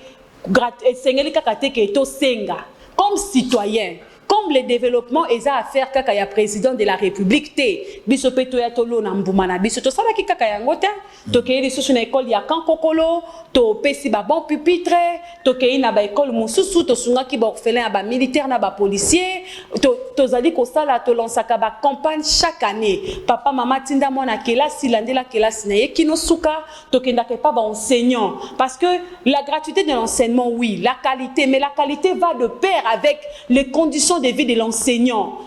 sengeli kaka te ke to senga comme citoyen comme le développement est à faire kaka ya président de la République te biso peto ya tolo na mbuma na biso to sala ki kaka ya ngota to keyi susu na école ya kankokolo to pesi ba bon pupitre to keyi na ba école mususu to sunga ki ba orphelin ba militaire na ba policier to zali ko sala to lansaka ba campagne chaque année papa mama tinda mwana kelasi landela kelasi na ye kino suka to kenda ke pa ba enseignant parce que la gratuité de l'enseignement oui la qualité mais la qualité va de pair avec les conditions de vie de l'enseignant.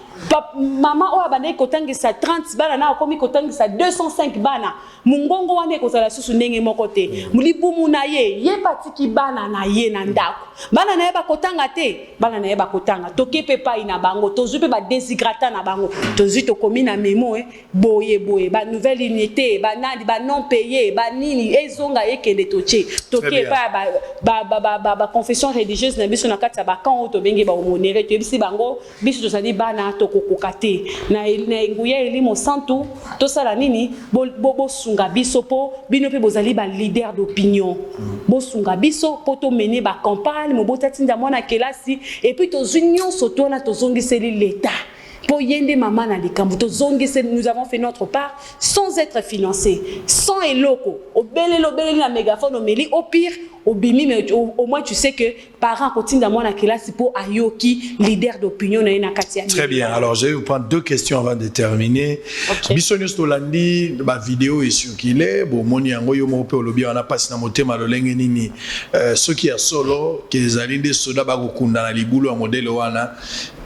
Maman o abane kotangisa 30 bana na komi kotangisa 205 bana mungongo wane kozala susu ndenge moko te mulibumu na ye patiki bana na ye na ndako bana na ye bakotanga te bana na ye bakotanga tokepe pa ina bango tozu pe ba desigrata na bango tozu to komi na memo boye ba nouvelle unité ba nandi ba non payé ba nini ezonga ekende toche tokepa ba confession religieuse na biso na kati ba kan to benge ba honoré to bisi bango biso to sali bana kokokate na nguya elimo santu to sala nini bo sunga biso po bino pe bozali ba leader d'opinion bo sunga biso po to mener ba campagne mo botatinda mwana kelasi et puis to union soto na to zongiseli l'état pour yende maman na likambo to zongiseli nous avons fait notre part sans être financés sans eloko obelelo na mégaphone o meli au pire au bimi mais au moins tu sais que parents kotinda mwana kelasi pour ayoki leader d'opinion na kati ya. Très bien, alors je vais vous prendre deux questions avant de terminer. Bisonius Tolandi ba vidéo est circulée bon moni yango yo mo pe olobi on a passé na motema lolenge nini ceux qui a solo que les alinde soda ba kokunda na libulu ya modèle wana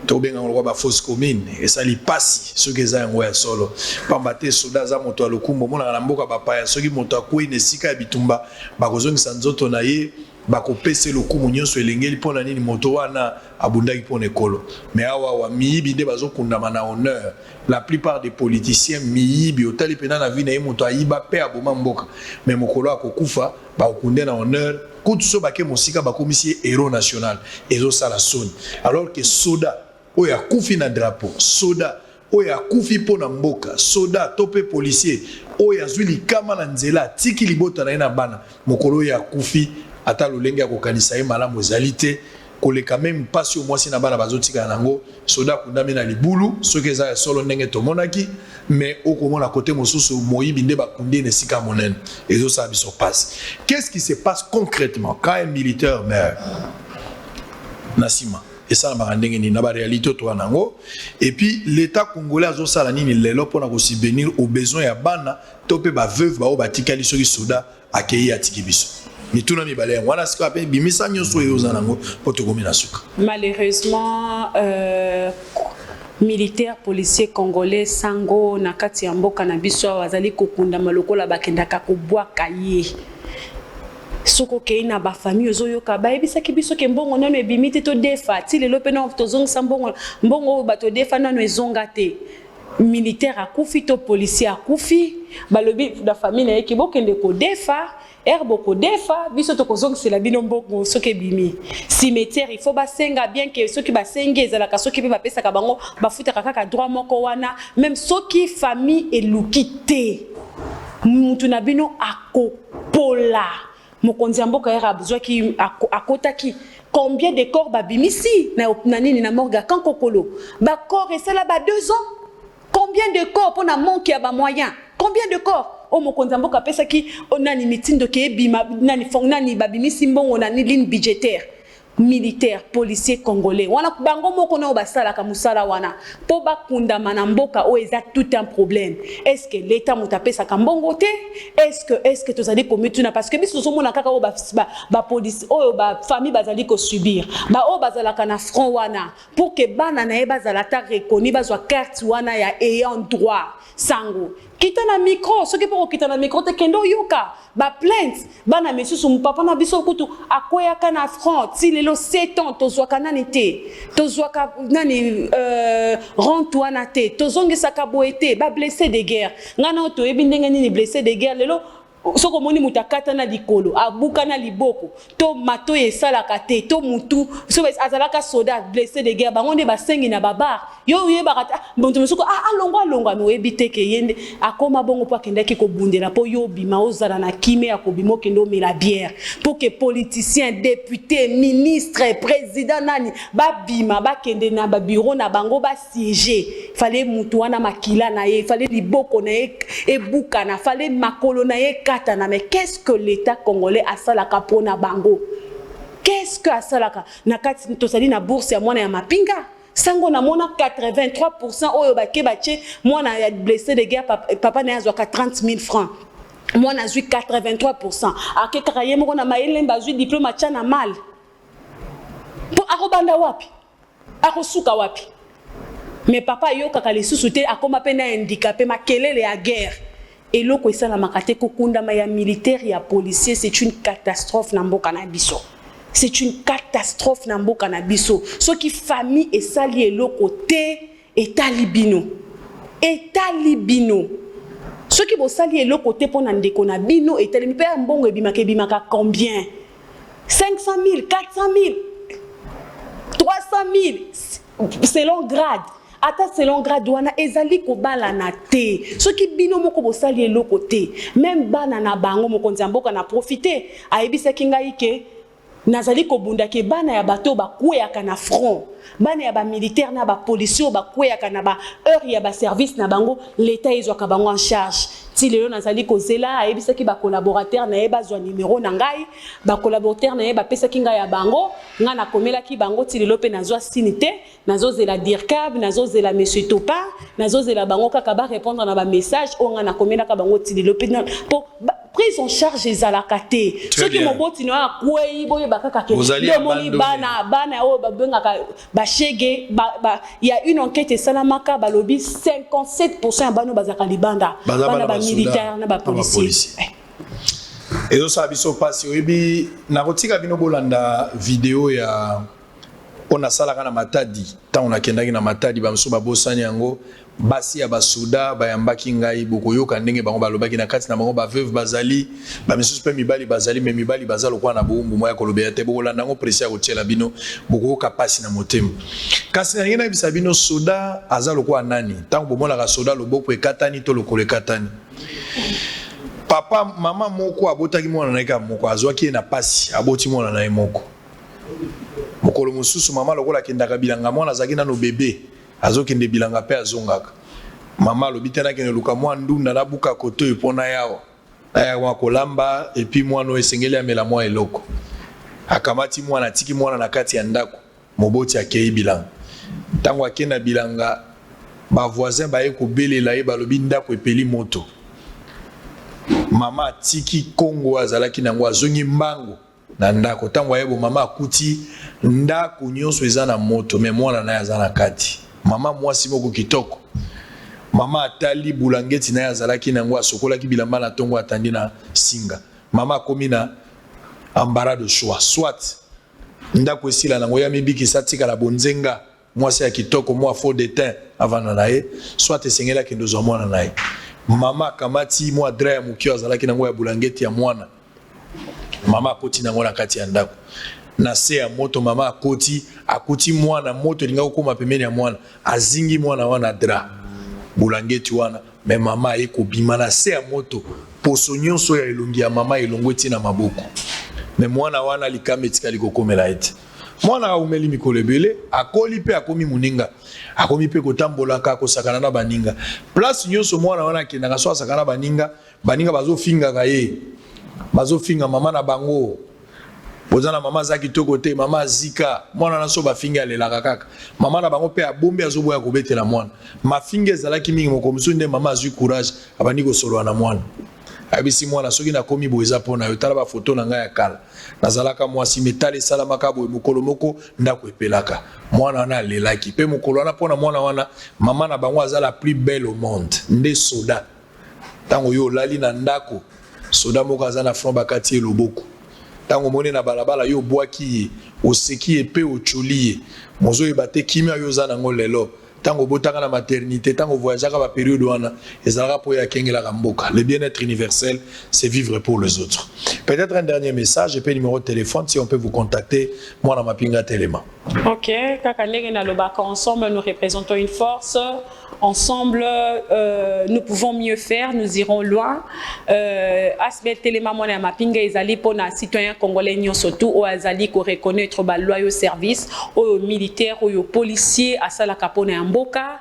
to benga ngolo ba fausse commune et ça li passe ceux qui za yango ya solo pambate soda za moto alokumbo mona na mboka ba pa ceux qui moto akoi ne sika ya bitumba ba kozongisa nzoto na ye bakopese lokumu nyonso elengeli pona nini moto wana abundaki pona ekolo mais awa wa miyibi nde bazokundama na honneur la plupart des politiciens miyibi otali pena na vie na ye moto ayiba pe aboma mboka mais mokolo akokufa bakokunde na honneur kutu so bake mosika bakomisi héros national ezosala soni alors que soda oyo akufi na drapeau soda oyo akufi pona mboka soda tope policier oyo azwi likama na nzela tiki libota na ye na bana mokolo oyo akufi ata lolenge akokanisa ye malamu ezali te koleka même pasi au mwasi na bana bazotika nango soda kundami na libulu soki eza ya solo ndenge tomonaki mais okomona côté mosusu moyibi nde bakundi na sika monene ezosala biso passe. Qu'est-ce qui se passe concrètement quand un militaire meurt nasima et ça na ndenge ni na ba réalité to nango et puis l'état congolais azosala nini lelo pona ko subvenir aux besoins ya bana topé ba veuve ba o batikali soki soda akei atiki biso. Malheureusement, militaires, policiers congolais, sango, nakati ya mboka na biso wazali kokunda maloko la bakendaka kubwa kaye. Soko keina ba famille ozoyoka ba ebisa kibiso ke mbongo nano ebimite to defa ti lelo pena to zongisa mbongo bato defa nano ezonga te. Militaire akufi to policier akufi balobi da famille na yeki bokende ko defa herbo ko defa biso to kozong c'est la binombo soke bimi cimetière il faut basenga bien que soki basenge ezalaka soki pe bapesa ka bango bafuta kaka droit moko wana même soki famille elukite mutu na bino akopola mokonzi mboka era besoin ki akotaki combien de corps babimisi na nini na morga kankokolo ba corps et ça là ba 2 ans. Combien de corps pour na manque à ba moyen? combien de corps o mokonzi mboka pesa ki onani mitindo ke bima nani fong nani babimisi mbongo nani ligne budgétaire militaire policier congolais wana bango moko na basala ka musala wana po bakunda mana mboka o eza tout un problème. Est-ce que l'état mutapesa ka mbongo te? Est-ce que tozali komituna parce que biso somona kaka o ba police o ba famille bazali ko subir ba o bazala kana front wana pour que bana na e bazala ta reconnu bazwa carte wana ya ayant droit sango kita na micro soki poko kita na micro te kendo yoka ba plainte bana mesusu mpapa na biso kutu akoya kana front ti lelo 7 ans tozwaka nani te tozwaka nani rente wana te tozongisa boete ba blessé de guerre ngana to yebi ndenge nini blessé de guerre lelo soko moni mutakata na likolo abuka na liboko to mato esalaka te to mutu so azalaka soldat blessé de guerre bango nde basengi na babar yo yebaka bonto misuko alongwa no ebiteke yende akoma bongo po akendaki kobundela po yo bima ozala na kime ya kobimo kendo mela bière pour que politiciens députés ministres président nani babima bakende na ba bureau na bango ba siéger fallait mutu wana makila na ye fallait liboko na ye ebuka na fallait makolo na ye. Mais qu'est-ce que l'État congolais a salaka pour na bango? Qu'est-ce que a salaka? Na kati tosali na bourse ya mwana ya mapinga. Sango na mona 83% oyo bake bache mwana ya blessé de guerre papa na yazwaka 30 000 francs. Mwana azwi 83%. Ake kakaye moko na mayelemba azwi diplôme chana mal. Po akobanda wapi? Akosuka wapi? Mais papa yo kaka lisusu te akoma pena handicapé makelele ya guerre. Et loko esala makate kokunda ma ya militaire ya policier c'est une catastrophe na mboka na biso. C'est une catastrophe na mboka na biso. Ce qui famille et sali eloko te état libino. État libino. Ce qui bo sali eloko te pona ndeko na bino état libino pe mbongo ebimaka combien? 500 000, 400 000, 300 000 selon grade. Ata selon grade wana ezali ko bala na te soki bino moko bosali eloko te même bana na bango mokonzi mboka na profiter ayebisa kingai ke nazali ko bunda ke bana ya bato bakweyaka na front bana ya ba militaire na ba policier bakweyaka na ba heure ya ba service na bango l'état ezwaka bango en charge ti lelo nazali ko zela ayebisa ki ba collaborateur na yeba zwa numéro na ngai ba collaborateur na yeba pesa kinga ya bango nga na komela ki bango ti lelo pe nazwa sinité nazo zela dircab nazo zela monsieur Topa nazo zela bango kaka ba répondre na ba message o nga na komela ka bango ti lelo pe pour prise en charge ezalaka te soki moboti no akwei boye bakaka ke moni bana o babengaka bashege il y a une enquête salamaka balobi 57% bano bazaka libanda bana ba militaire na ba policier ezo sabiso pasi oyebi na kotika bino bolanda video ya ona sala kana matadi ta on akendaki na matadi bamso babosani yango basi ya basuda bayambaki ngai bokoyoka ndenge bango balobaki na kati na bango ba veuve bazali ba misusu pe mibali bazali me mibali bazalo kwa na bombu moya kolobea te bokolanda ngo presia kotiela bino bokoyoka pasi na motema kasi na ngena bisa bino soda azalo kwa nani tango bomona ka soda loboko ekatani to lokolo ekatani papa mama moko abotaki mwana na eka moko azwaki na pasi aboti mwana na moko mokolo mususu mama lokola kendaka bilanga mwana azaki na no bébé azokende bilanga pe azongaka mama lobitana kene luka mwa ndunda na buka koto epona yawa aya kolamba epi mwana esengeli amela mwa eloko akamati mwana tiki mwana na kati ya ndako moboti akei bilanga tango akenda bilanga ba voisin ba ekobelela ye balobi ndako epeli moto mama tiki Kongo azalaki nango azongi mbango na ndako tango ayebo mama akuti ndako nyonso eza na moto me mwana na aza na kati mama mwasi moko kitoko mama atali bulangeti na azalaki nango asokolaki bilamba na tongo atandi na singa mama akomi na embarras de choix soit ndako esila nango ya mibikisa tika la bonzenga mwasi ya kitoko mwa faux de teint avant na ye soit esengela kendo zo mwana na ye mama kamati mwa dra ya mukio azalaki nango ya bulangeti ya mwana mama akoti nango na kati ya ndako na se ya moto mama akoti akuti mwana moto linga kokoma pembeni ya mwana azingi mwana wana dra bulangeti wana me mama ekobima na se ya moto poso nyonso ya elongi ya mama elongwe tina maboko me mwana wana likama etikali kokomela ete mwana umeli mikolo ebele akoli pe akomi muninga akomi pe kotambolaka kosakana na baninga place nyonso mwana wana akendaka so asakana baninga bazofingaka ye bazofinga mama na bango bozana mama za kitoko te mama zika mwana na so bafinga alelaka kaka mama na bango pe abombe azoboya kobetela mwana mafinga ezalaki mingi mokomiso nde mama azwi courage abandi kosolola na mwana abisi mwana soki nakomi boye eza mpona yo tala bafoto na ngai ya kala nazalaka mwasi metala esalamaka boye mokolo moko ndako epelaka mwana wana alelaki mpe mokolo wana mpona mwana wana mama na bango aza la plus belle au monde nde soda ntango yo olali na ndako soda moko aza na front bakati ye loboko ntango omoni na balabala yo obwaki ye oseki ye mpe ocholi ye mozoyeba te kimia yo oza nango lelo tango botaka na maternité tango voyageaka ba période wana ezalaka po ya kengelaka mboka le bien-être universel c'est vivre pour les autres. Peut-être un dernier message et puis numéro de téléphone si on peut vous contacter moi na mapinga telema. OK, kaka ndenge na lobaka ensemble nous représentons une force. Ensemble, nous pouvons mieux faire, nous irons loin. Asbel Telema Mwana Mapinga ezali pour na citoyens congolais surtout ou azali ko reconnaître ba loi au service aux militaires aux policiers à sala kapone mboka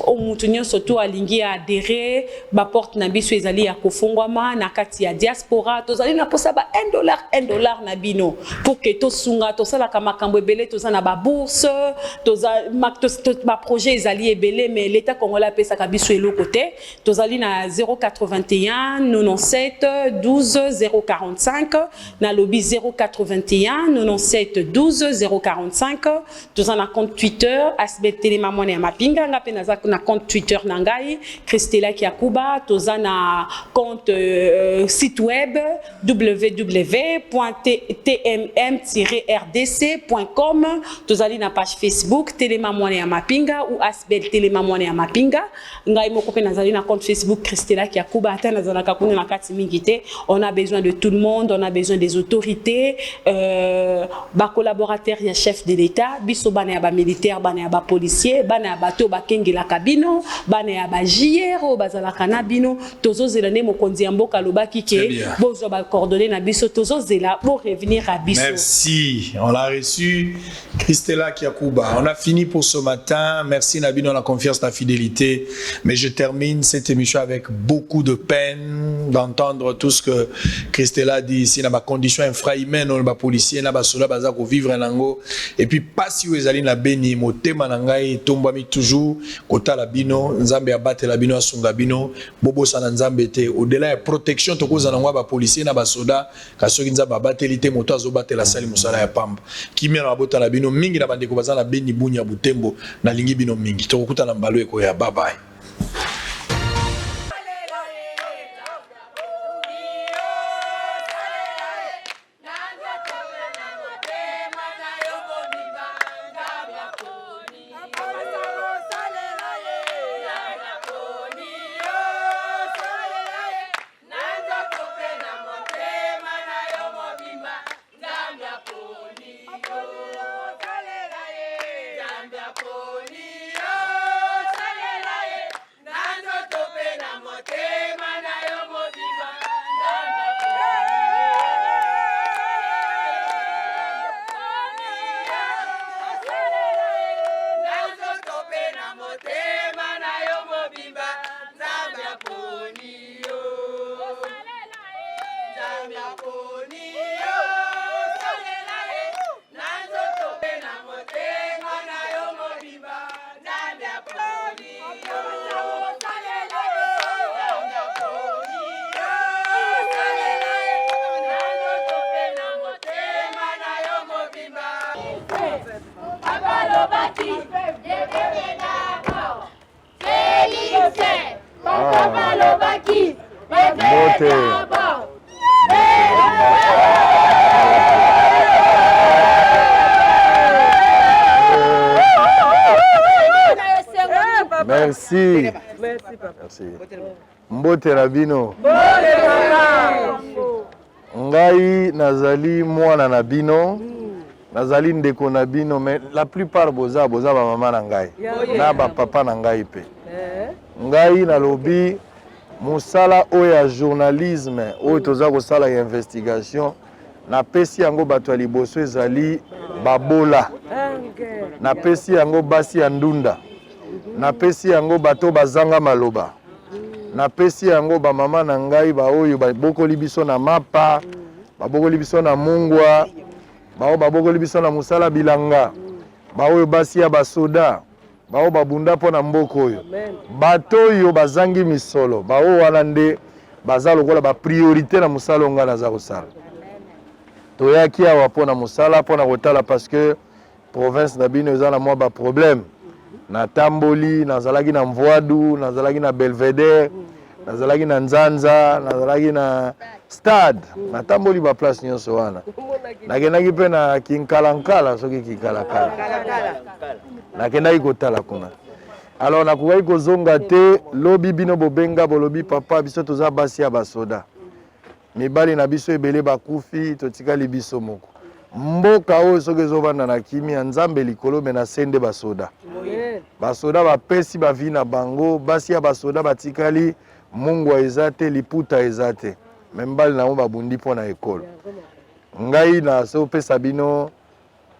au mutunyo surtout alingi a adhérer ba porte na biso ezali ya kofungwama na kati ya diaspora tozali na posa ba $1 na bino pour que to sunga to sala kama kambo ebele to na ba bourse to ba projet ezali ebele mais l'état congolais pesa ka biso eloko te tozali na 081 97 12 045 na lobby 081 97 12 045 tozali na compte Twitter Asbel Telema Mwana Mapinga ngape na compte Twitter nangai Christela Kiakuba tozali na compte site web www.tmm-rdc.com tozali na page Facebook Telema Mwana Mapinga ou Asbel Telema Mwana Mapinga ngai moko pe nazali na compte Facebook Christela Kiakuba ata nazalaka kuna na kati mingi te on a besoin de tout le monde on a besoin des autorités ba collaborateurs ya chef de l'état biso bana ya ba militaire bana ya ba policier bana ya bato bakengela kabino bana ya ba jiero bazalaka na bino tozozela ne mokonzi ya mboka lobaki ke bozo ba coordonner na biso tozozela pour revenir à biso. Merci, on l'a reçu Christela Kiakuba. On a fini pour ce matin. Merci Nabino la confiance, la fidélité. Mais je termine cette émission avec beaucoup de peine d'entendre tout ce que Christela dit ici dans ma condition infrahumaine, on va policier, na ba sola baza ko vivre nango. Et puis pas si vous allez na beni motema nangai tombami toujours kota la bino nzambe abate la bino asunga bino bobo sana nzambe te au-delà ya protection to koza nango ba policier na ba soda kasoki nzambe abatelite moto azobate la sali musala ya pamba kimia na bota la bino mingi na bandeko baza na beni bunya butembo na lingi bino mingi to kuta na mbalo eko ya bye bye. Merci. Merci. Mbote Rabino. Ngai nazali mwana na bino. Nazali ndeko na bino mais la plupart boza ba mama na ngai. Na ba papa na ngai pe. Ngai na lobi musala oya journalisme oyo toza ko sala ya investigation na pesi yango bato ya liboso ezali babola, na pesi yango basi ya ndunda, na pesi yango bato bazanga maloba, na pesi yango bamama na ngai baoyo babokoli biso na mapa, babokoli biso na mungwa, bao babokoli biso na musala bilanga, baoyo basi ya basoda, bao babunda mpo na mboka oyo. Bato oyo bazangi misolo, bao wana nde baza lokola ba priorité na musala nga naza kosala. Toyaki awa mpo na musala mpo na kotala parce que province na bino eza na mwa ba problème. Na Tamboli, nazalaki na Mvoadu, nazalaki na Belvedere, nazalaki na Nzanza, nazalaki na Stade, na Tamboli ba place nyonso wana. Nakendaki pe na Kinkalankala soki Kinkalakala. Nakendaki kotala kuna. Alors nakokaki kozonga te lobi bino bobenga bolobi papa biso toza basi ya basoda. Mibali na biso ebele bakufi totikali biso moko. Mboka oyo soki ezovanda na kimia nzambe likolo me na sende basoda. Basoda bapesi bavi na bango, basi ya basoda batikali mungwa eza te, liputa eza te. Membali na mo babundi mpo na ekolo. Ngai na sopesa bino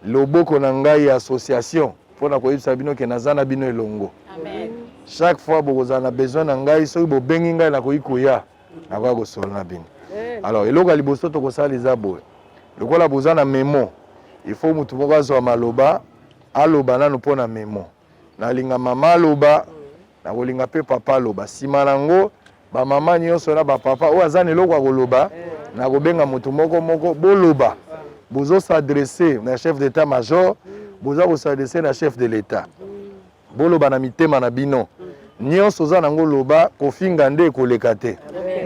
loboko na ngai association mpo na koyebisa bino ke naza na bino elongo. Amen. Chaque fois bokozala na besoin na ngai soki bobengi ngai nakoki koya nakoka kosola na bino. Alors eloko ya liboso tokosala eza boye. Lokola boza na memo, il faut mutu moko azwa maloba, aloba nanu mpo na memo. Nalinga mama aloba, nakolinga pe papa aloba. Sima nango, ba mama nyonso na ba papa oyo aza na eloko ya koloba, nakobenga mutu moko boloba. Bozo s'adresser na chef d'état-major, boza ko s'adresser na chef de l'État. Boloba na mitema na bino. Nyonso za nango loba kofinga nde koleka te.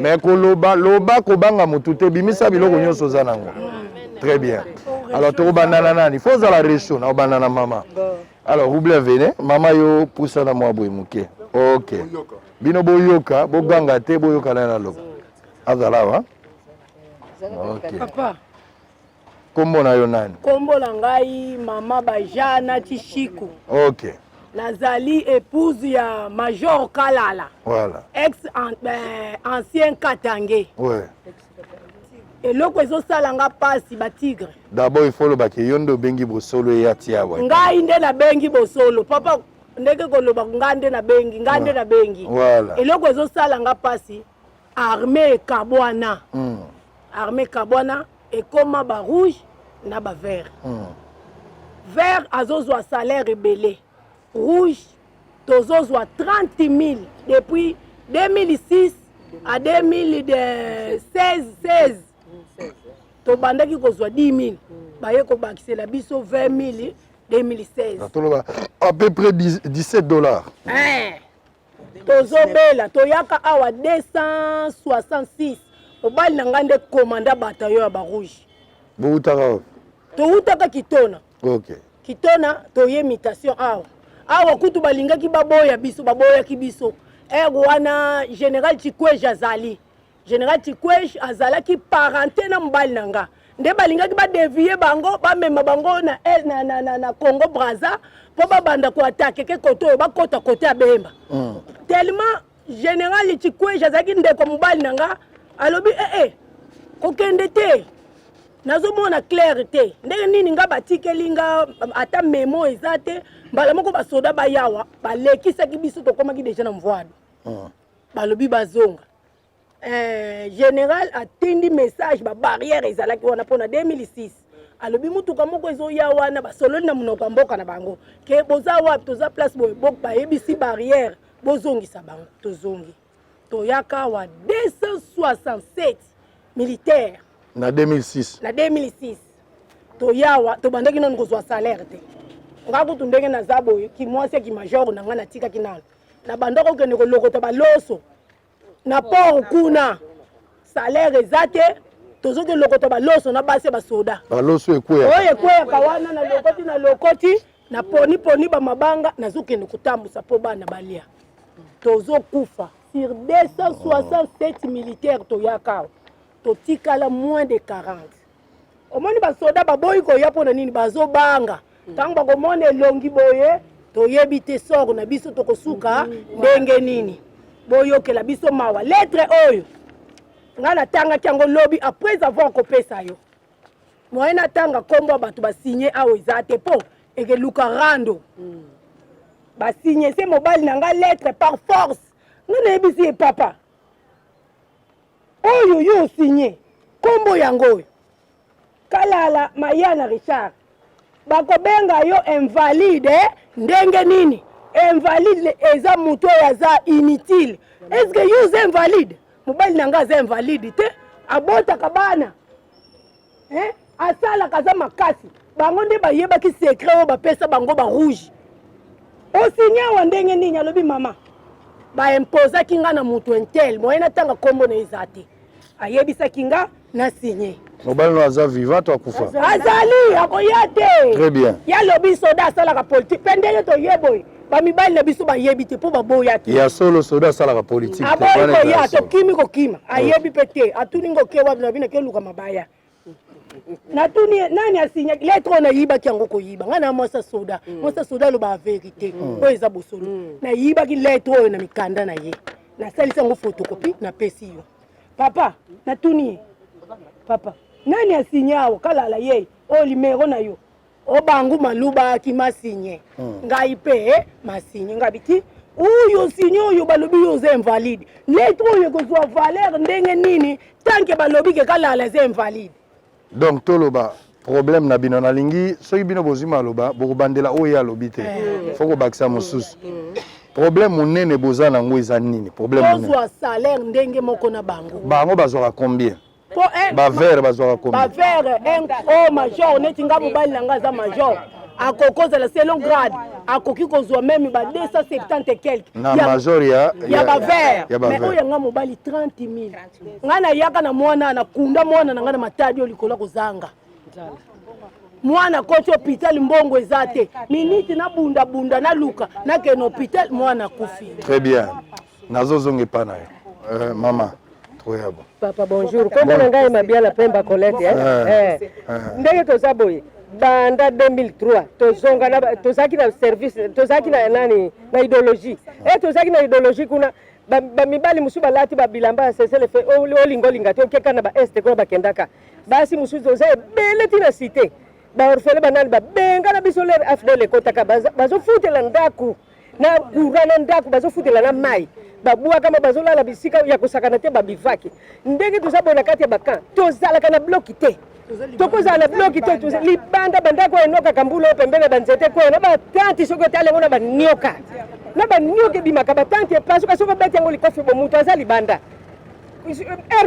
Mais koloba loba kobanga mutu te bimisa biloko nyonso za nango. Très bien. Alors, tu as il faut la réchaud, na banana maman. Alors, vous venez, maman yo poussa na moi boy muke. OK. Bino boyoka, boganga te boyoka na loba. Azala wa? OK. Papa. Kombo na yo nani? Kombo na ngai mama Bajana Tishiku. OK. Nazali épouse ya Major Kalala. Voilà. Ancien Katangé. Ouais. Et loko ezosala nga pasi ba tigre. D'abord il faut le baki yondo bengi bosolo ya tiawa. Ngai nde na bengi bosolo. Papa ndeke koloba ngande na bengi, ngande na bengi. Voilà. Et loko ezosala nga pasi armée Kabwana. Armée Kabwana et koma ba rouge na ba vert. Vert azozwa salaire rebelle. Rouge tozozwa 30 000 depuis 2006 à 2016. Tobandaki kozwa 10 000. Baye ko bakisela biso 20 000 2016. À peu près $17. Tozobela toyaka awa 266. Obali na ngande commanda bataillon ya ba rouge. Boutara. Toutaka Kitona. OK. Kitona toye imitation awa. Awa kutu balingaki baboya biso baboya kibiso. Wana Général Chikweja azali. Général Chikweja azalaki parenté na mbali nanga. Nde balingaki ba dévier bango ba mema bango na Congo Brazza po ba banda ko attaquer ke koto ba kota côté abemba. Tellement Général Chikweja azaki ndeko mbali nanga alobi kokende te. Nazomona clarté. Ndenge nini nga batikeli nga ata memo ezate mbala moko basoda bayawa balekisaki biso tokomaki deja na Mvoado. Balobi bazonga. Général attendi message ba barrière ezalaki wana pona 2006. Alobi mutuka moko ezoya wana basololi na munoko mboka na bango. Ke boza wapi toza place boye bokba yebisi barrière bozongisa bango tozongi. Toyaka wa 267 militaires. Na 2006. Na 2006. Toyawa tobandaki nanu kozwa salaire te. Ngakutu ndenge na zabo ki mwasi ki major na ngana tika kinana. Na bandako kende ko lokota baloso. Na port kuna salaire ezate tozoke lokota baloso na base basoda. Baloso ekweya. Oye ekweya kawana na lokoti na poni ba mabanga nazokende kutambusa po bana balia. Tozo kufa sur 267 militaires toyaka. Totikala moins de 40. Omoni basoda baboyi ko ya pona nini bazobanga. Tango bakomona elongi boye toyebi te soro na biso tokosuka ndenge nini. Boyokela biso mawa lettre oyo. Ngana tanga kyango lobby après avoir kopesa yo. moyena tanga kombo bato basigné awa eza te po ekeluka rando basigné se mobali na nga lettre par force nga nayebisi ye papa oyo yo osigné kombo yango oyo kalala mayana Richard bakobenga yo invalide ndenge nini invalide eza muto oyo aza inutile eske yo oza invalide mobali na nga aza invalide te abotaka bana asalaka aza makasi bango nde bayebaki secret oyo bapesa bango barouge osigné awa ndenge nini alobi mama baimpozaki nga na mutu intel moye natanga kombo na eza te ayebisaki nga na signé mobali no aza vivant to akufa azali akoya te très bien yalobi soda asalaka politique mpe ndenge toyeboye bamibali na biso bayebi te mpo baboya te ya solo soda asalaka politique aboyi koya tokimi kokima ayebi mpe te atuni ngoke wapi na bino keluka mabaya natuni nani asinya lettre oyo nayibaki yango koyiba ngai na mwasa soda aloba averité oyo eza bosolo nayibaki lettre oyo na mikanda na ye nasalisi yango photocopie napesi yo papa natuni ye papa nani asinya awo kalala ye oyo limero na yo obangu malubaki masinye ngai mpe masinye ngabiti uyo sinye oyo balobi yo oza invalide lettre oyo ekozwa valeur ndenge nini tanke balobi ke kalala eza invalide donc toloba problème na bino nalingi soki bino bozima aloba bokobandela oyo alobi te fo kobakisa mosusu problème monene boza nango eza nini problème ozwa salaire ndenge moko na bango bango bazwaka combien bavere bazwaka combien bavere o major neti nga mobali na nga aza major akokozala selon grade akoki kozwa meme ba 270 et quelque na major ya bavere mais oyo nga mobali 30 000 nga nayaka na mwana nakunda mwana na nga na matadi oyo likolo kozanga mwana koti hôpital mbongo eza te miniti nabundabunda naluka nakende hôpital mwana kufi très bien nazozonga epa na yo mama troyabo papa bonjour kombo na ngai Mabiala Pemba Colette ndenge toza boye banda 2003 tozonga tozaki na service tozaki na nani na idéologie tozaki na idéologie kuna bamibali musu balati babilamba ya sesele fe olingolinga te okeka na baeste kuna bakendaka basi musu toza ebele tina cité baorfele banani babenga na biso lere afdel ekotaka bazofutela ndaku na kura na ndaku bazofutela na mai babuaka ma bazolala bisika ya kosakana te babivaki ndenge toza boye na kati ya bakan tozalaka na bloki te tokozala na bloki te libanda bandako enoka kambulo pembele banzete ko na batanti soko talengo na banioka ebimaka batanti epasuka soko beti yango likofi bomutu aza libanda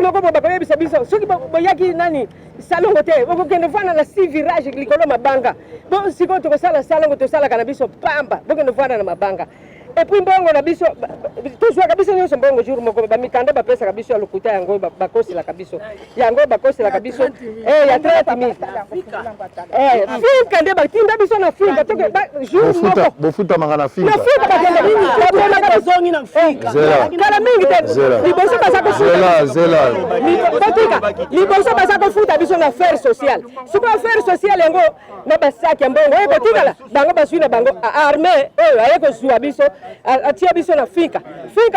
moko bakoyebisa biso soki boyaki nani salongo te bokokende vana na 6 virage likolo mabanga bo sikoyo tokosala salongo tosalaka na biso pamba bokende vana na mabanga epuis mbongo na biso tozwaka biso nyonso mbongo jour moko bamikanda bapesaka biso ya lokuta yango bakoselaka biso yango bakoselaka biso ya 30 000 finka nde batinda biso na finka toke jour moko bofutamaka na finka bazongi na finka kala mingi te liboso baza kofuta liboso baza kofuta biso na affaire sociale soko affaire sociale yango na basaki ya mbongo oyo kotikala bango basui na bango armée oyo aye kozwa biso atia biso na finka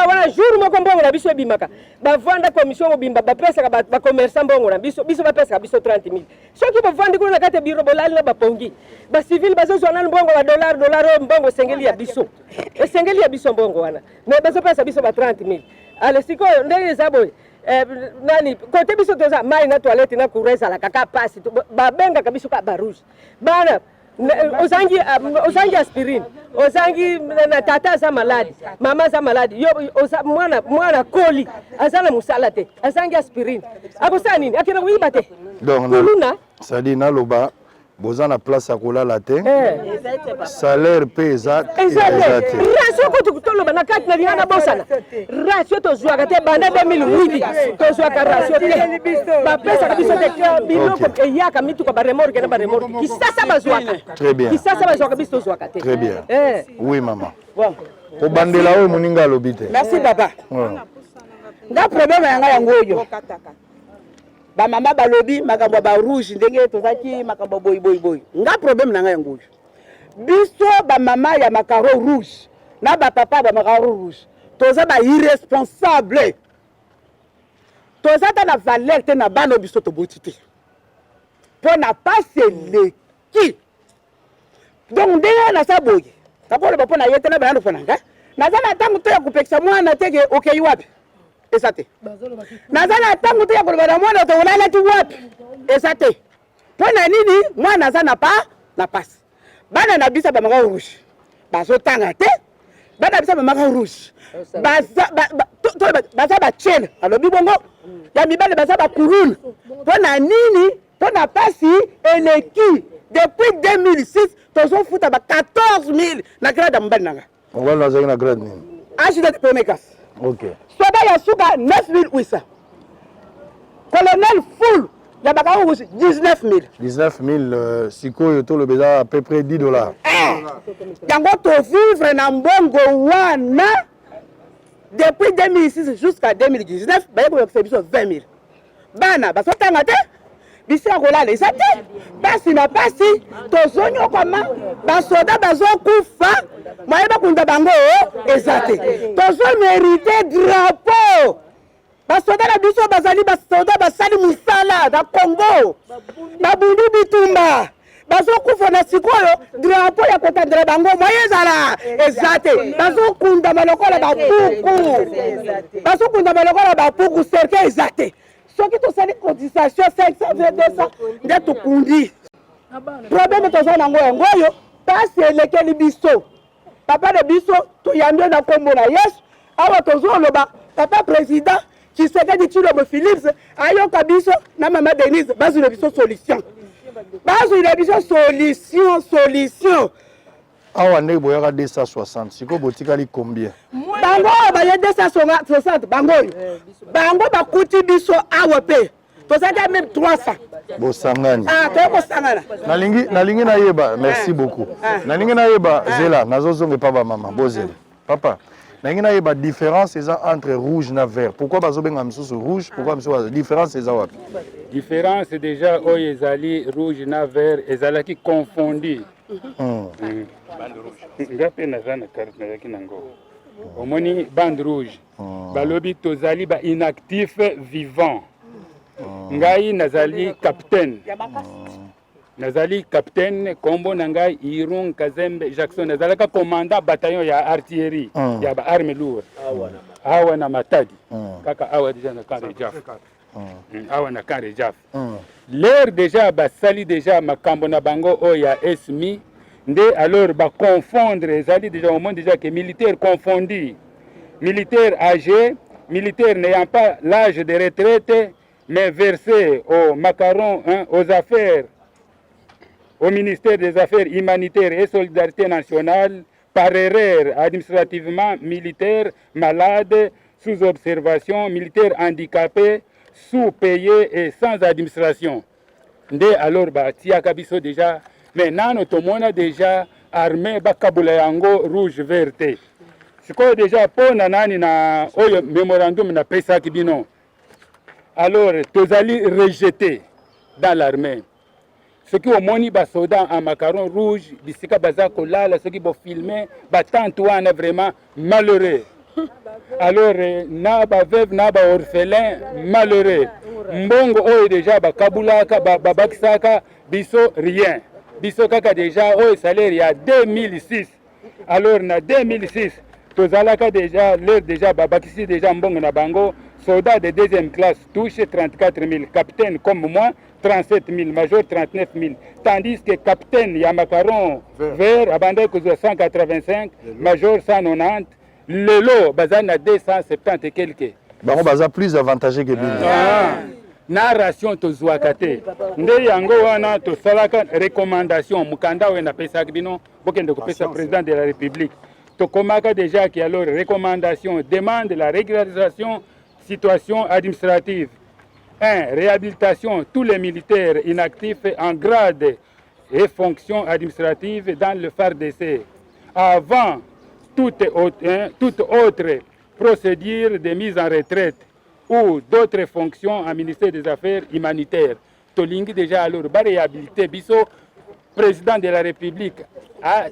wana jour moko mbongo na biso ebimaka bavanda commission mobimba bapesaka bacommerçant mbongo na biso bapesaka biso 30 000 soki bavandi kuna na kati ya biro bolali na bapongi bacivile bazozwa nani mbongo dollar oyo mbongo esengeli ya biso mbongo wana mais bazopesa biso 30 000 ale sikoyo ndenge eza boye nani kote biso toza mai na toilette na courant ezalaka ka pasi babengaka biso ka barouge bana ozangi aspirine ozangi na tata aza maladi mama aza maladi yo mwana koli aza na mosala te azangi aspirine akosala nini akenda koyiba te kuluna sadi naloba boza na place ya kolala te salaire mpe eza te ratio ko toloba na kati na linga na bosana ratio tozwaka te banda 2008 tozwaka ratio te bapesaka biso te biloko eyaka mituka baremorke na baremorke kisasa bazwaka très bien kisasa bazwaka biso tozwaka te très bien oui mama kobandela oyo moninga alobi te merci papa nga problème yanga yango oyo bamama balobi makambo ba rouge ndenge tozaki makambo boy nga problème na nga yango oyo biso bamama ya makaro rouge na bapapa ba makaro rouge toza ba irresponsable toza ta na valeur te na bano biso toboti te mpo na pasi eleki. Donc ndenge nasa boye tapoloba mpo na ye te na banando mpo na ngai naza na ntango to ya kopekisa mwana teke okei wapi eza te. Naza na ntango to ya koloba na mwana to olalaki wapi eza te. Mpo na nini mwana aza na pasi. Bana na biso bamaka rouge bazotanga te. Bana biso bamaka rouge baza bachele alobi bongo ya mibale baza bakurulu. Mpo na nini mpo na pasi eleki. Depuis 2006 tozofuta ba 14 000 na grade ya mobali nanga. Mobali nazaki na grade nini? Agida de premier classe. Ok. Soda ya suka 9800. Colonel full ya baka rouge 19 000. 19 000 sikoyo to le beza à peu près $10. Yango to vivre na mbongo wana depuis 2006 jusqu'à 2019 baye ko biso 20 000. Bana basotanga te. Bisi ya kolala eza te. Pasi na pasi tozonyokama basoda bazokufa mwaye bakunda bango eza te. Tozomérite drapeau. Basoda na biso bazali basoda basali musala na Congo babundu bitumba bazokufa na sikoyo drapeau ya kotandela bango mwaye ezala eza te. Bazokunda malokola bapuku serke eza te. Soki tosali cotisation 500 nde tukundi. Problème toza nango yango oyo pasi elekeli biso. Papa de biso tuyambi na kombo na Yesu. Awa tozoloba papa président Tshisekedi Tshilombo Philips ayoka biso na mama Denise bazula biso solution. Bazula biso solution. Awa ndenge boyaka 260 siko botikali combien? Bango ba ye 260 bango bakuti biso awa pe tozaka même 300 bosangani. Toko sangana nalingi na yeba merci beaucoup. Nalingi na yeba zela nazozonge pa ba mama bozela papa nalingi na yeba différence eza entre rouge na vert. Pourquoi bazobenga misusu rouge? Pourquoi misusu différence eza wapi? Différence déjà oyo ezali rouge na vert ezalaki confondu. Ngape naza na carte nazaki nango omoni bande rouge balobi tozali ba inactif vivant. Ngai nazali capitaine kombo na ngai Irung Kazembe Jackson nazalaka commandant bataillon ya artillerie ya ba arme lourde awa na Matadi kaka awa déjà na camp de Jaf awa na camp de Jaf l'air déjà basali déjà makambo na bango o ya esmi nde alors ba confondre ezali déjà au monde déjà que militaire confondu, militaire âgé, militaire n'ayant pas l'âge de retraite mais versé au macaron aux affaires au ministère des Affaires humanitaires et solidarité nationale par erreur administrativement militaire malade sous observation militaire handicapé sous-payé et sans administration nde alors ba tiaka biso déjà. Mais nano tomona déjà armée bakabula yango rouge verte. Siko déjà pona nani na oyo memorandum na pesa kibino. Alors tozali rejeté dans l'armée. Ce qui omoni ba soda en macaron rouge bisika baza kolala ce qui bo filmer ba tantuana vraiment malheureux. Alors na ba veuve na ba orphelin malheureux. Mbongo oyo déjà bakabulaka babakisaka biso rien. Biso kaka déjà au salaire il y a 2006. Alors na 2006 tozalaka déjà l'heure déjà babakisi déjà mbongo na bango soldat de deuxième classe touche 34 000 capitaine comme moi 37 000 major 39 000 tandis que capitaine ya macaron vert abandé que 185 major 190 lelo bazana na 270 et quelques bango baza plus avantagé que bino. Narration tozwaka te nde yango wana tosalaka recommandation mukanda oyo napesaki bino bokende kopesa président de la république tokomaka déjà ki alors recommandation demande la régularisation situation administrative 1. Réhabilitation tous les militaires inactifs en grade et fonctions administratives dans le FARDC avant toute autre procédure de mise en retraite ou d'autres fonctions en ministère des Affaires humanitaires. Tolingi déjà alors ba réhabilité biso président de la République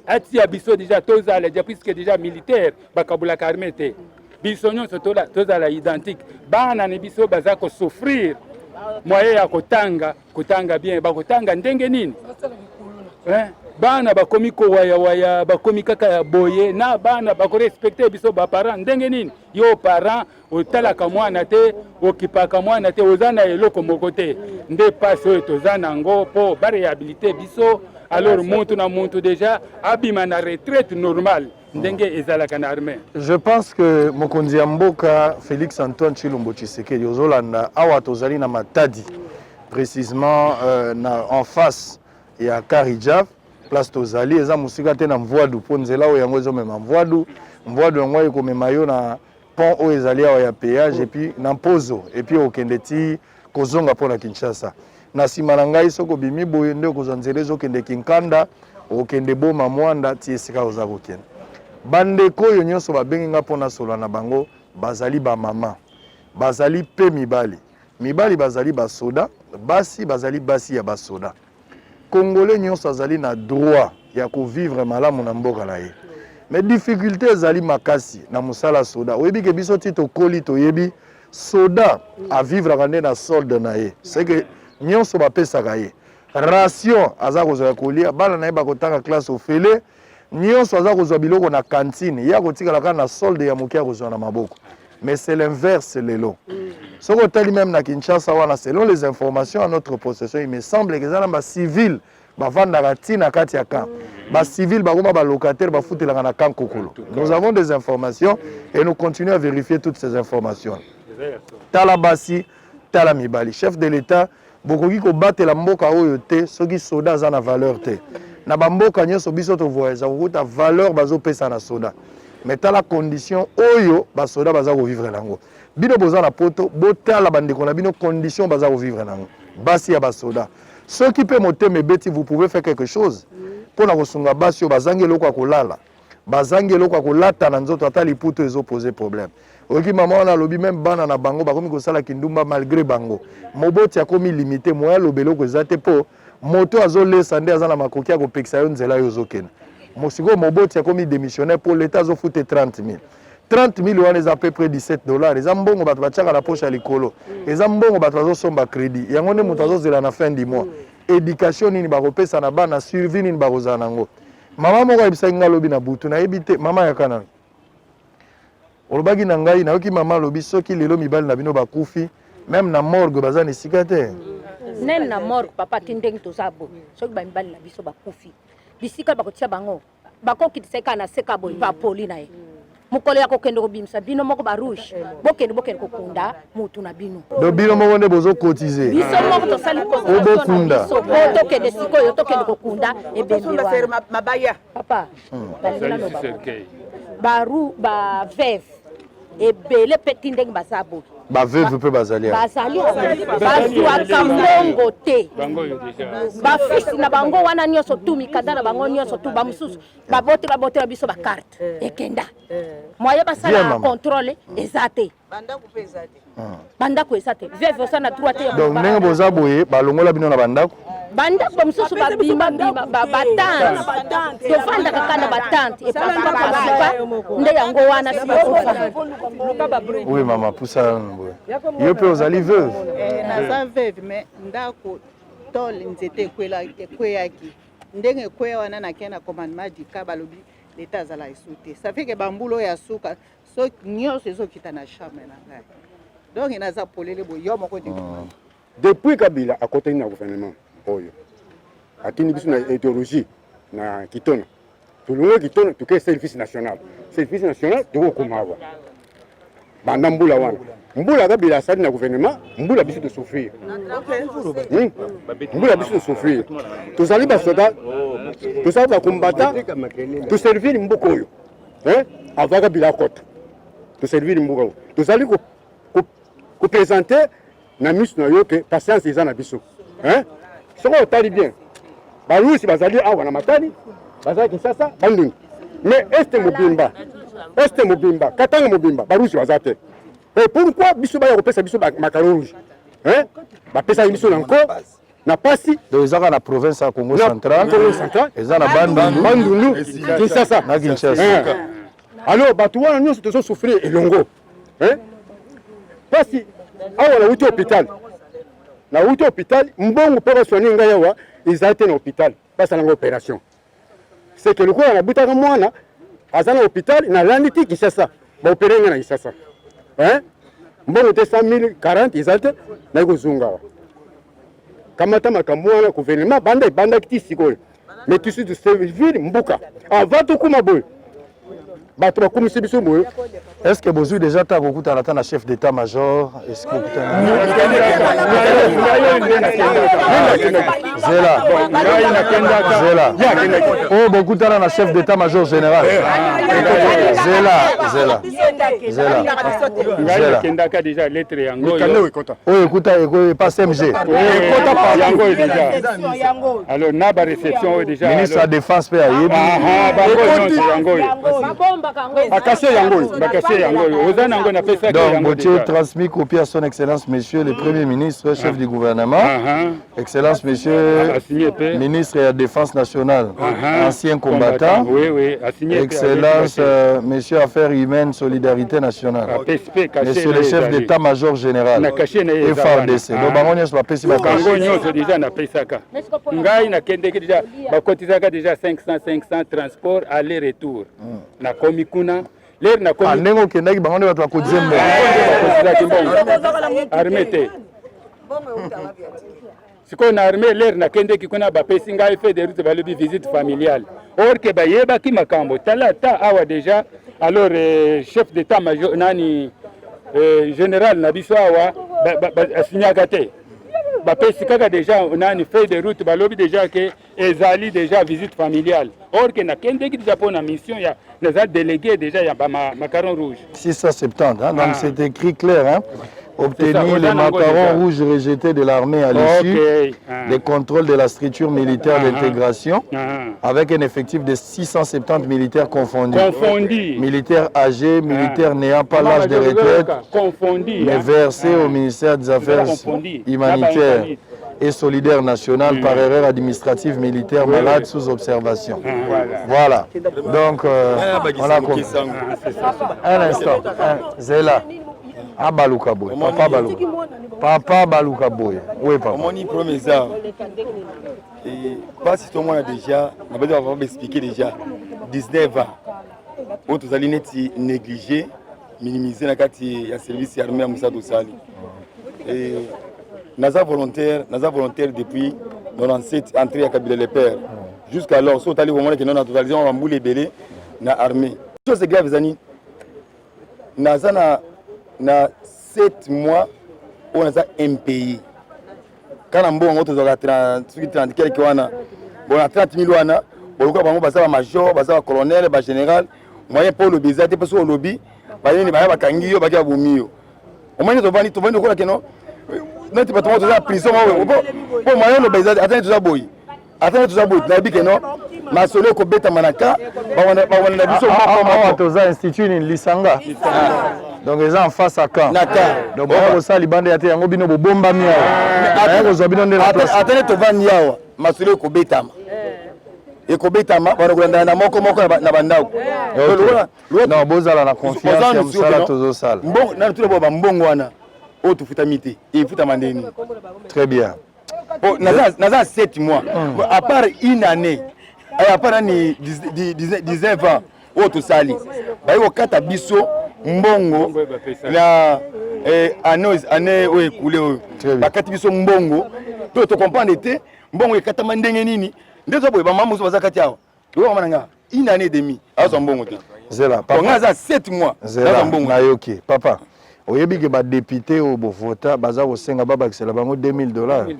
atia biso déjà tozala déjà puisque déjà militaire bakabula armée te biso nyonso tozala identique bana ne biso baza ko souffrir moyen ya kotanga bien bakotanga ndenge nini bana bakomi kowaya bakomi kaka ya boye na bana bakorespecte biso baparent ndenge nini yo parent otalaka mwana te okipaka mwana te oza na eloko moko te nde pasi oyo toza nango mpo barehabilite biso alors muntu na muntu déjà abima na retraite normale ndenge ezalaka na armée. Je pense que mokonzi ya mboka Félix Antoine Tshilombo Tshisekedi ozolanda awa tozali na Matadi précisément en face ya Karidjaf place tozali eza musika te na Mvwadu po nzela oyo yango ezomema Mvwadu yango ekomema yo na pont oyo ezali awa ya péage et puis na Mpozo et puis okende ti kozonga mpo na Kinshasa na nsima na ngai soko bimi boye nde okozwa nzela ezokende Kinkanda okende Boma Mwanda ti esika oza kokende bandeko oyo nyonso babengi nga mpo nasolola na bango bazali bamama bazali mpe mibali bazali basoda basi bazali basi ya basoda Congolais nyonso azali na droit ya kovivre malamu na mboka na ye mais difficulté ezali makasi na mosala soda oyebi ke biso ti tokoli toyebi soda avivre nde na solde na ye c'est que nyonso bapesaka ye ration aza kozwa kolia bana na ye bakotanga classe ofele nyonso aza kozwa biloko na cantine ya kotikala kaka na solde ya moke ya kozwa na maboko mais c'est l'inverse lelo soko tali même na Kinshasa wana selon les informations à notre possession il me semble que ezala ba civil bavandaka ntina kati ya camp ba civil bakoma ba locataire bafutelaka na camp Kokolo. Nous avons des informations et nous continuons à vérifier toutes ces informations. Tala basi tala mibali chef de l'état bokoki kobatela mboka oyo te soki soda aza na valeur te na bamboka nyonso biso tovoyeza kokuta valeur bazopesa na soda mais tala condition oyo basoda baza kovivre nango bino boza na poto botala bandeko na bino condition baza kovivre nango basi ya basoda soki pe motema ebeti vous pouvez faire quelque chose mpona kosunga basi oyo bazangi eloko ya kolala bazangi eloko ya kolata na nzoto ata liputo ezopose problème oyoki mama wana alobi même bana na bango bakomi kosala kindumba malgré bango moboti akomi limité moya aloba eloko eza te mpo moto azolesa nde aza na makoki ya kopekisa yo nzela yo ozokende mosiko moboti akomi démissionnaire pour l'état azofute 30 000 wana eza à peu près $17 eza mbongo bato batiaka na poche ya likolo eza mbongo bato bazosomba crédit yango nde moto azozela na fin du mois éducation nini bakopesa na bana survie nini bakozala nango mama moko ayebisaki ngai alobi na butu nayebi te mama yaka nani olobaki na ngai nayoki mama alobi soki lelo mibali na bino bakufi même na morgue baza na esika te nene na morgue papa ti ndenge toza bo soki bamibali na biso bakufi bisika bakotia bango bakokitisaka na seka boye bapoli na ye mukolo ya kokende kobimisa bino moko barouge bokende kokunda mutu na bino do bino moko nde bozokotize biso moko tosali obokunda tokende sikoyo tokende kokunda ebembe wana mabaya papa baru ba veve ebele peti ndenge baza boye baveve mpe bazali bazwaka mbongo te bafisi na bango wana nyonso tu mikanda na bango nyonso tu bamosusu babotela biso bakarte ekenda moye basala contrôle eza te bandako eza te veve osa na droit te donc ndenge boza boye balongola bino na bandako mosusu babima batante tovandaka kaka na batante epasuka nde yango wana oui mama pusa boye yo mpe ozali veuve naza veuve mais ndako tole nzete ekweyaki ndenge ekweya wana nakei na commandement dika balobi leta azala esute ça fait ke bambula oyo asuka so nyonso ezokita na chambre na ngai donc naza polele boye yo moko depuis Kabila akotani na gouvernement oyo atini biso na idéologie na kitona tulungo kitona tuke service national tukokomawa banda mbula wana mbula Kabila asali na gouvernement mbula biso de souffrir mbula biso de souffrir tozali basoda tozali bakombata toservir mboka oyo avant Kabila akota toservir mboka oyo tozali kopresente na miso na yo ke patience eza na biso soko otali bien barusi bazali awa na Matadi bazali Kinshasa bandungi mais este mobimba katanga mobimba barusi baza te et pourquoi biso baya kopesa biso makaro rouge bapesa biso nanko na pasi ezaka na province ya Congo central eza na bandundu Kinshasa na Kinshasa alors bato wana nyonso tozosouffrir elongo pasi awa na wuti hôpital na uti hôpital mbongo mpo basoigne ngai awa ezali te na hôpital basalanga opération c'est que lokola nabutaka mwana aza na hôpital nalandi ti Kinshasa baopere ngai na Kinshasa mbongo te 100 040 ezali te nayi kozunga awa kamata makambo wana gouvernement banda ebandaki ti sikoyo mais tusi tuservir mbuka avant tokuma boye bato bakumisi biso boye. Est-ce que vous avez déjà kokutana na chef d'état-major? Est-ce que Zela oh bokutana na chef d'état-major général Zela kendaka déjà lettre yango oh écoute pas CMG yango déjà alors na ba réception déjà ministre de la défense pe ayebi donc Gauthier transmis copie à son excellence monsieur le premier ministre chef du gouvernement excellence monsieur ministre de la défense nationale ancien combattant excellence monsieur affaires humaines solidarité nationale monsieur le chef d'état-major général FARDC donc bango nyonso bapesi bango nyonso déjà na pesaka ngai nakendeki déjà bakotisaka déjà 500 transport aller retour na komi kuna l'air na komi ndenge okendaki bango nde bato bakozemba armée te sikoyo na armée l'air nakendeki kuna bapesi ngai fait de route balobi visite familiale or ke bayebaki makambo tala ta awa déjà alors chef d'état major nani général na biso awa asinyaka te bapesi kaka déjà nani fait de route balobi déjà que ezali déjà visite familiale or que nakendeki déjà pour la mission ya les délégués déjà ya macaron rouge 670 hein, donc c'est écrit clair hein. Obtenir les macarons rouges rejetés de l'armée à l'issue des contrôles de la structure militaire d'intégration avec un effectif de 670 militaires confondus. Militaires âgés, militaires n'ayant pas l'âge de retraite, mais versés au ministère des Affaires humanitaires et solidaire national par erreur administrative militaire malade sous observation. Voilà. Donc, on a compris. Un instant. Zéla. Baluka boy. Papa Baluka boy. Oui, papa. Mon premier ça. Et pas si tout le monde a déjà, on va expliquer déjà 19 ans. On tous allés négliger, minimiser la carte ya service armé à Moussa Dosali. Et naza volontaire depuis 97 entré à Kabila le père. Jusqu'alors, so tali moment que non a totalisé on va mouler belé na armée. Chose c'est grave zani. Naza na 7 mois on a un pays. Quand on a 30 quelques wana, bon a 30 000 wana, bon quoi bango basa major, basa colonel, basa général, moyen pour le bizarre te parce au lobby, ba ni ba kangi yo ba ka bomio. Au moins to vani ko que non. Non tu pas tomber dans la prison bon moyen le bizarre attends tout ça boy. Attends tout ça boy, na bi que non. Ma solo ko beta manaka, ba wana na biso ma to za institut ni lisanga. Donc ils sont en face à camp. Donc on va libande ya te yango bino bomba mia. Attendez to vani yawa, masule ko betama. Et ko betama ba kolanda na moko na bandao. Non bozala na confiance ya musala tozo sala. Mbongo na tout ba mbongo wana. O tu futamite, et futa mandeni. Très bien. Bon naza 7 mois. À part une année, à part ni 19 ans, o tu sali. Ba yo kata biso mbongo na année o écoulé bakati biso mbongo to to comprendre te mbongo ekata mandenge nini ndezo boye ba mamuso bazakati awa do mama nanga une année et demie azo mbongo te zela papa ngaza 7 mois azo mbongo na yoki papa oyebi ke ba député o bovota baza ko senga baba kisela bango $2000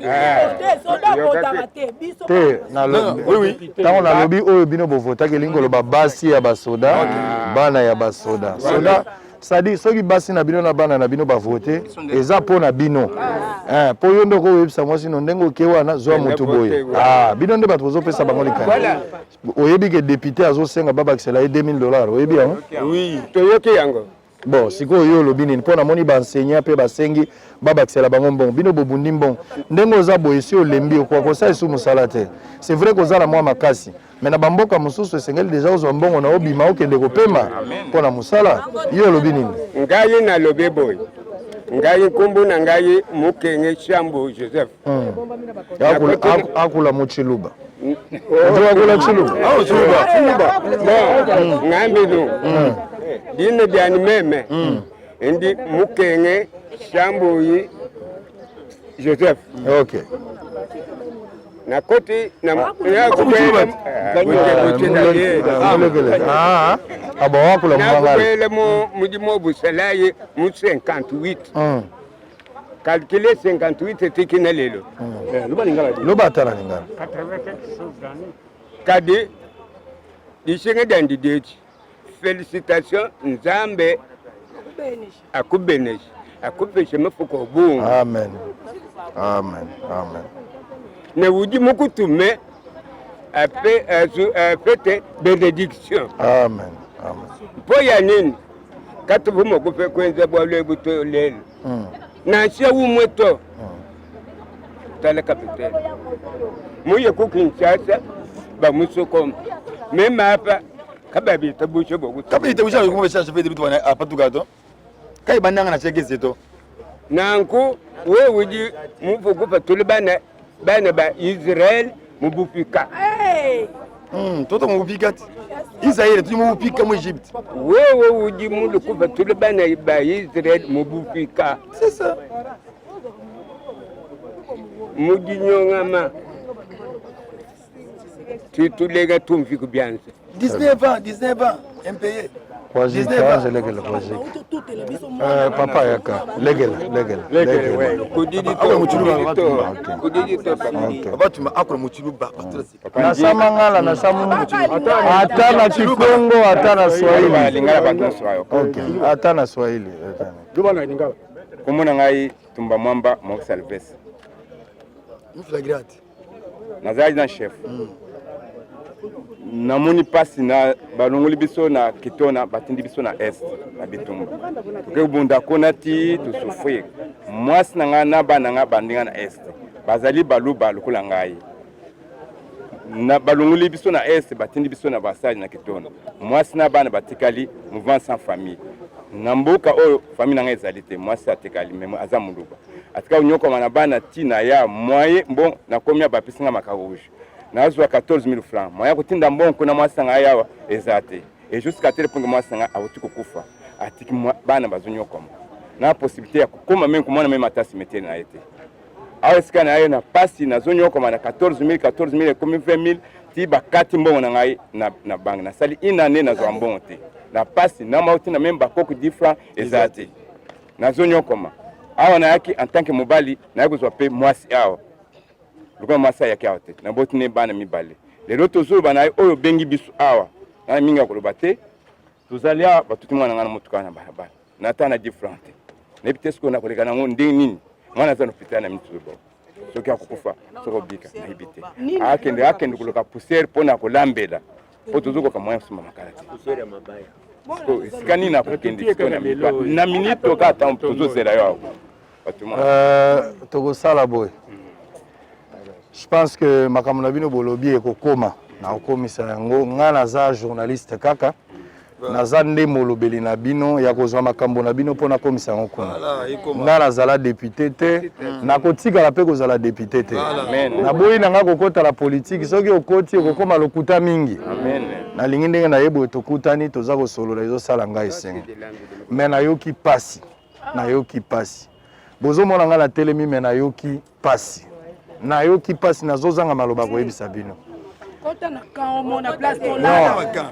te na oui tango na lobi oyo bino bovota ke lingolo ba basi ya basoda bana ya basoda soda c'est-à-dire ceux qui bassin na bino na bana na bino ba voter eza po na bino po yo ndoko websa moi sino ndengo ke wana zo moto boye bino nde bato zo pesa bango likana oyebi ke député azo senga baba kisela $2000 oyebi yango oui to yoke yango bon sikoyo yo lobini mpo na moni ba enseignant pe basengi baba kisela bango mbongo bino bobundi mbongo ndengo za boye si olembi okwa ko sa isu musala te c'est vrai ko za la mwa makasi mais na bamboka mususu esengeli deja ozwa mbongo na obima okende kopema mpo na musala yo lobi nini ngai na lobe boy ngai nkombo na ngai Mukenge Shambo Joseph. Akula Muchiluba. Akula Chiluba. Oh, Chiluba. Bon, ngambi no. Dine byani meme. Ndi Mukenge Shambo Joseph. Okay. Na koti na ya wakula mwangali mudimo busalaye mu 58 calculer 58 tikina lelo luba tala lingana kadi dishinga dandi deji félicitations nzambe akubeneshi akupeshe mafuko bungu amen amen amen ne wudi mukutume fete benediction amen amen po ya nini katubu mokufe kwenza bwalwe buto lelo na sia umweto tale kapitene muye ku Kinshasa ba musoko mema hapa kababi tabusho bogu kababi tabusho bogu message fait bitu wana apatugato kai bananga na cheke zeto nanku we wudi mufuku patule bana ba Israel mubupika toto mubupika Israel tu mubupika mu Egypte wewe wudi mulu kufa tule bana ba Israel mubupika c'est ça mudinyongama tutulega tumfiku byanze 19 ans impayé papa yaka legela nasamangala ata na Kikongo ata na Swahili ata na Swahili komona ngai tumba mwamba Mox Alves nazali na chef namoni pasi na balongoli biso na Kitona batindi biso na est na bitumba ke bunda konati to souffrir mwasi na nga na bana nga bandinga na est bazali baluba lokola ngai na balongoli biso na est batindi biso na basali na Kitona mwasi na bana batikali mouvement sans famille na mboka oyo famille na nga ezali te mwasi atikali meme aza muluba atika unyoko mana bana tina ya moye bon na komia bapisinga makarouge nazwa 14000 francs moya kutinda mbonko na mwasanga yawa ezate et jusqu'à tel point que mwasanga awuti kukufa atiki bana bazonyokoma na possibilité ya kukoma même kumona même atasi metene na ete awe sikana yayo na pasi na zonyokoma na 14000 comme 20000 ti bakati mbongo na ngai na bank na sali inane na zwa mbongo te na pasi na mauti na même bakoko 10 francs ezate na zonyokoma awa na yaki en tant que mobali na yako zwa pe mwasi awa luka masa yake awote na botine bana mibale lelo tozulu bana oyo bengi bisu awa na minga koloba te tozali awa batuti mwana ngana motuka na barabara na tana different ne bitesko na koleka nango ndenge nini mwana za nopita na mitubo soki akukufa soko bika na ibite akende koloka poussière pona kolambela po tozuko ka moyen suma makarati poussière ya mabaya sikani na kokende na minute ka ta tozozela yo tokosala boy. Je pense que makambo na bino bolobi ekokoma na okomisa yango nga naza journaliste kaka naza nde molobeli na bino ya kozwa makambo na bino mpona komisa yango kuna nga nazala député te nakotikala mpe kozala député te naboyi na nga kokota la politique soki okoti okokoma lokuta mingi nalingi ndenge nayeba tokutani toza kosolola ezosala ngai esengo me nayoki pasi bozomona nga na telemi me nayoki pasi nayoki pasi nazozanga maloba koyebisa bino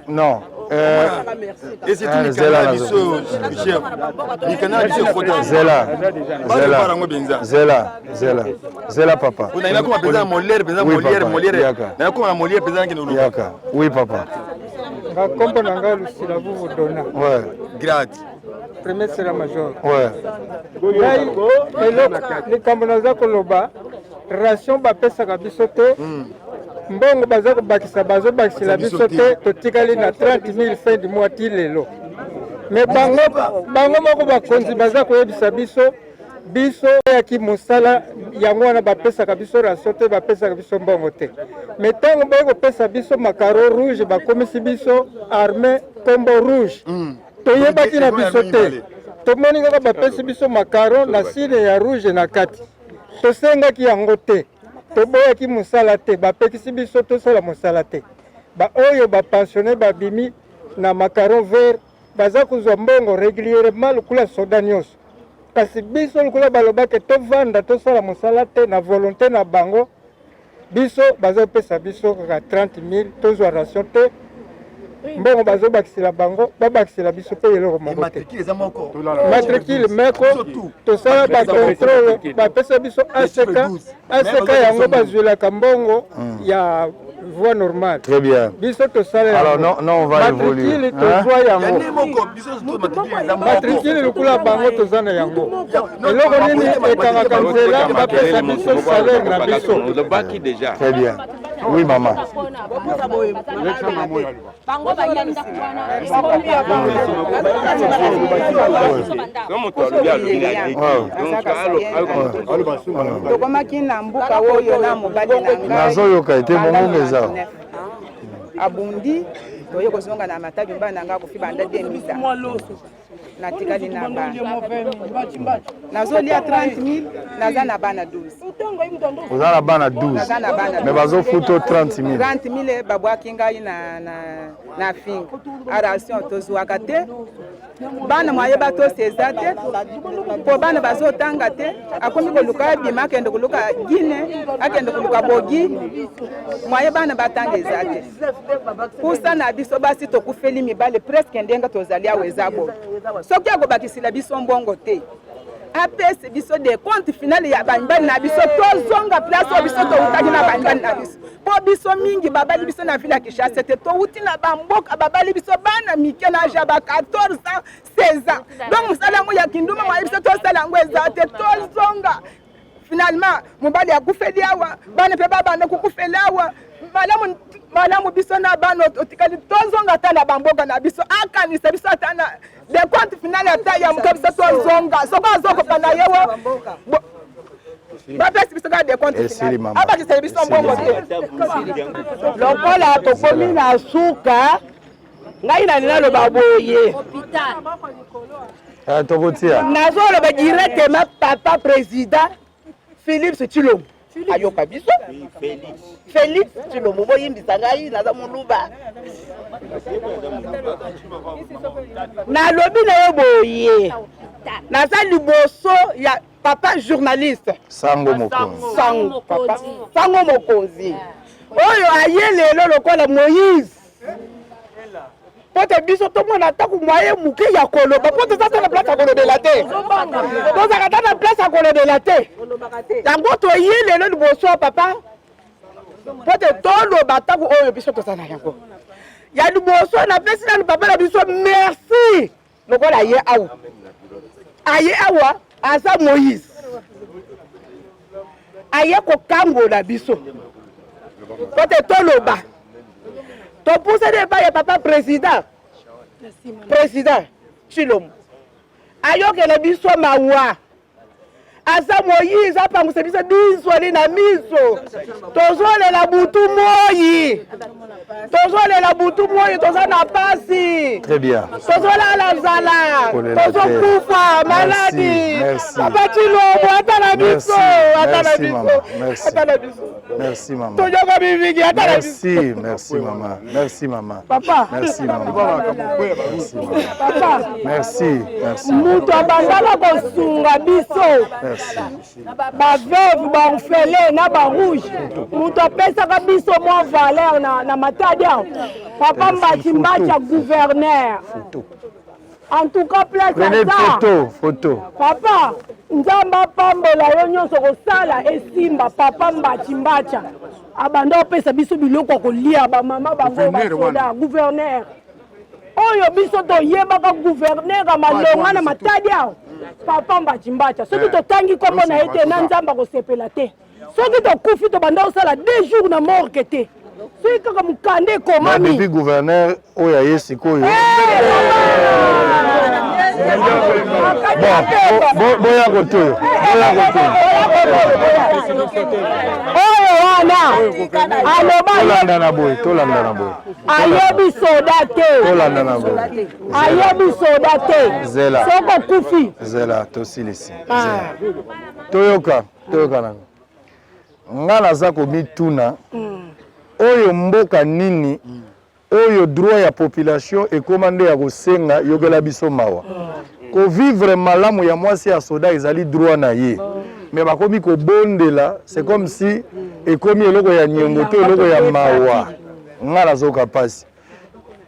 non zela papa oui papa ngakombo na nga Lucila Vuvu Dona grade premier sera major ouais likambo naza koloba ration bapesaka biso te mbongo baza kobakisa bazobakisela biso te totikali na 30000 fin du mois ti lelo me bango moko bakonzi baza koyebisa biso yaki mosala yango wana bapesaka biso ration te bapesaka biso mbongo te me ntango boye kopesa biso makaro rouge bakomisi biso armée kombo rouge toyebaki na biso te tomoni kaka bapesi biso makaron na sine ya rouge na kati tosengaki yango te toboyaki mosala te bapekisi biso tosala mosala te baoyo bapensionne babimi na makaron vert baza kozwa mbongo régulièrement lokula soda nyonso kasi biso lokula balobaki tovanda tosala mosala te na volonté na bango biso baza kopesa biso kaka 30 000 tozwa ration te mbongo bazobakisela bango babakisela biso mpe eloko moko te matricule meko tosala bacontrole bapesa biso ACK yango bazwelaka mbongo ya voie normale. Très bien. Biso tosala alors non on va évoluer tozwa yango matricule lokula bango tozana yango eloko nini ekangaka nzela bapesa biso salaire na biso. Très bien. Oui maman. tokomaki na mbuka oyo na mobali na ngai nazoyoka ete mongongeza abundi toye kozonga na matadi mbana na ngai kofi banda 2000 natikali na bana nazolia 30 000 naza na bana 12 oza na bana 12 mais bazofuta 30 000 babwaki ngai na finga aration tozwaka te bana mwayeba toseza te mpo bana bazotanga te akomi koluka bima akende koluka gine akende koluka bogi mwaye bana batanga eza te kusa na biso basi tokufeli mibale presque ndenga tozali awa eza bo soki akobakisila biso mbongo te apesi biso de compte final ya bambani na biso tozonga place oyo biso toutaki na bambani na biso mpo biso mingi babali biso na ville ya Kinshasa te touti na bamboka babali biso bana mike na age ba 14 ans 16 ans donc mosala yango ya kinduma mwaye biso tosala yango eza te tozonga finalement mobali akufeli awa bana mpe babanda kukufeli awa malamu biso na bana otikali tozonga ata na bamboka na biso akanisa biso ata na de compte final ata ya moka biso tozonga soko azokopa na yewo bapesi biso kaka de compte final abakiseli biso mbongo te lokola tokomi na suka ngai na naloba boye tokotia nazoloba directement papa président Philippe Tshilombo ayoka biso Félix Tshilombo boyimbisa ngai naza moluba nalobi na yo boye naza liboso ya papa journaliste sango mokonzi sango mokonzi oyo aye lelo lokola Moïse pote biso tomona taku mwaye muke ya koloba pote tata na place ya kolobela te tozaka tata na place ya kolobela te yango toye lelo liboso papa pote toloba taku oyo biso tozala yango ya liboso napesi nanu papa na biso merci lokola aye awa aza Moïse aye kokangola biso pote toloba topuse de ba ya papa président Tshilombo ayokela biso mawa asa Moïse apanguse biso diswali na miso tozolela butu moyi toza na pasi très bien tozolala nzala tozokufa maladi papa Tshilombo ata na biso merci maman toyoka bibiki ata na biso merci maman papa merci maman merci mutu abandaka kosunga biso baveuve baorphelin na barouge mutu apesaka biso mwa valeur na matadi awa papa Mbati gouverneur en tout cas place photo papa nzambe apambola yo nyonso kosala esimba papa Mbati abanda opesa biso biloko kolia bamama bango basoda gouverneur oyo biso toyebaka gouverneur amalonga na matadi awa papa Mbati soki totangi kombo na ye te na nzambe akosepela te soki tokufi tobanda osala 2 jours na morgue te soki kaka mokande ekomami depuis gouverneur oyo aye sikoyo boya kotoyo oyo wana tolanda na boye tolanda na boye ayebi soda te tolanda na boye ayebi soda te zela soko kufi zela tosilisi toyoka nanga nga naza komituna oyo mboka nini oyo droit ya population ekoma nde ya kosenga yokela biso mawa kovivre malamu ya mwasi ya soda ezali droit na ye mais bakomi kobondela c'est comme si ekomi eloko ya nyongo to eloko ya mawa nga nazoka pasi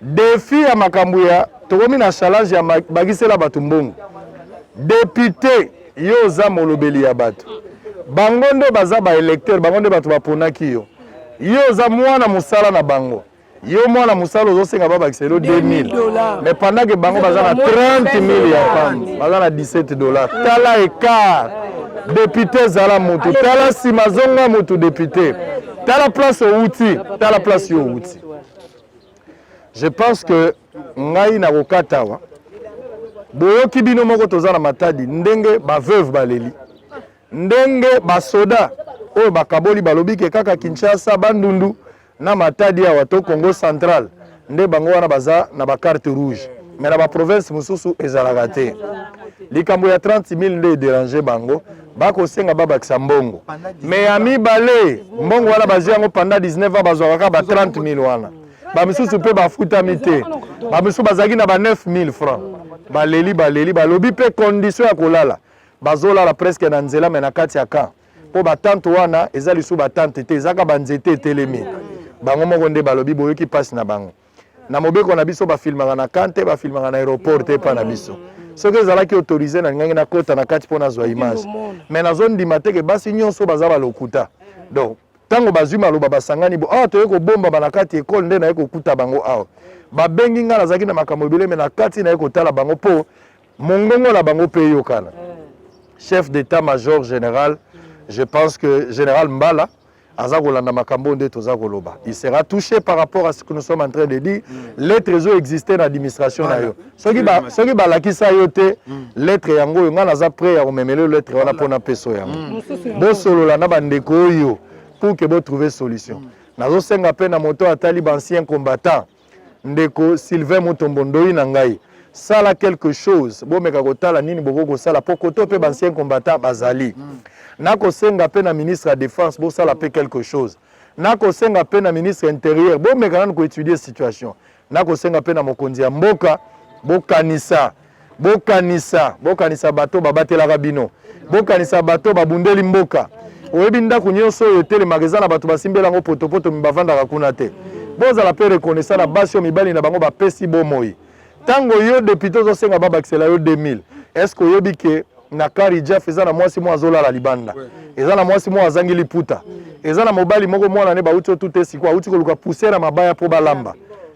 defi ya makambo ya tokomi na challenge ya bagisela bato mbongo député yo oza molobeli ya bato bango nde baza baélecteur bango nde bato baponaki yo yo oza mwana mosala na bango yo mwana mosala ozosenga babakisa elo 2000 mais pendant que bango baza na 30 000 ya pamba baza na 17 $. Tala écart député zala moto tala nsima zonga moto député tala place outi tala place yo outi. Je pense que ngai na kokatawa boyoki bino moko toza na matadi ndenge baveuve baleli ndenge basoda oyo bakaboli balobi ke kaka Kinshasa bandundu na matadi awa to Congo central nde bango wana baza na bakarte rouge mais na baprovince mosusu ezalaka te likambo ya 30 000 nde déranger bango bakosenga babakisa mbongo mais ya mibale mbongo wana bazwi yango pendant 19 ans bazwaka ba 30 000 wana bamisusu mpe bafutami te bamisusu bazalaki na ba 9 000 francs baleli balobi mpe condition ya kolala bazolala presque na nzela me na kati ya camp mpo batante wana eza lisusu batante te ezaka banzete etelemi bango moko nde balobi boyoki mpasi na bango na mobeko na biso bafilmaka na camp te bafilmaka na aéroport te epa na biso soki ezalaki autorisé na ngangi nakota na kati mpo nazwa image me nazondima te ke basi nyonso baza balokuta donc ntango bazwi maloba basangani bo awa toye kobomba bana kati ekole nde naye kokuta bango awa babengi nga nazalaki na makambo ebele me na kati naye kotala bango mpo mongongo na bango mpe eyokana chef d'état-major général je pense que général Mbala aza kolanda makambo nde toza koloba il sera touché par rapport à ce que nous sommes en train de dire lettre ezo exister na administration na yo soki balakisa yo te lettre yango oyo nga naza prêt ya komemela lettre wana mpona peso yango bosolola na bandeko oyo pour que trouver solution nazosenga mpe na moto atali bancien combattant ndeko Sylvain Mutombo ndoi na ngai sala quelque chose bomeka kotala nini boko kosala po koto mpe bancien combattant bazali nakosenga mpe na ministre ya défense bosala mpe quelque chose nakosenga mpe na ministre intérieur bomeka nani koétudier situation nakosenga mpe na mokonzi ya mboka bokanisa bato babatelaka bino bokanisa bato babundeli mboka oyebi ndako nyonso oyo etelemaka eza na bato basimbela yango potopoto mibavandaka kuna te bozala mpe reconnaissant na basi oyo mibali na bango bapesi bomoi ntango yo député ozosenga babakisela yo 2000 est-ce que oyebi ke na kari Jeff eza na mwasi moko azolala libanda eza na mwasi moko azangi liputa eza na mobali moko mwana ne bauti otu te sikoyo auti koluka pousse na mabaya mpo balamba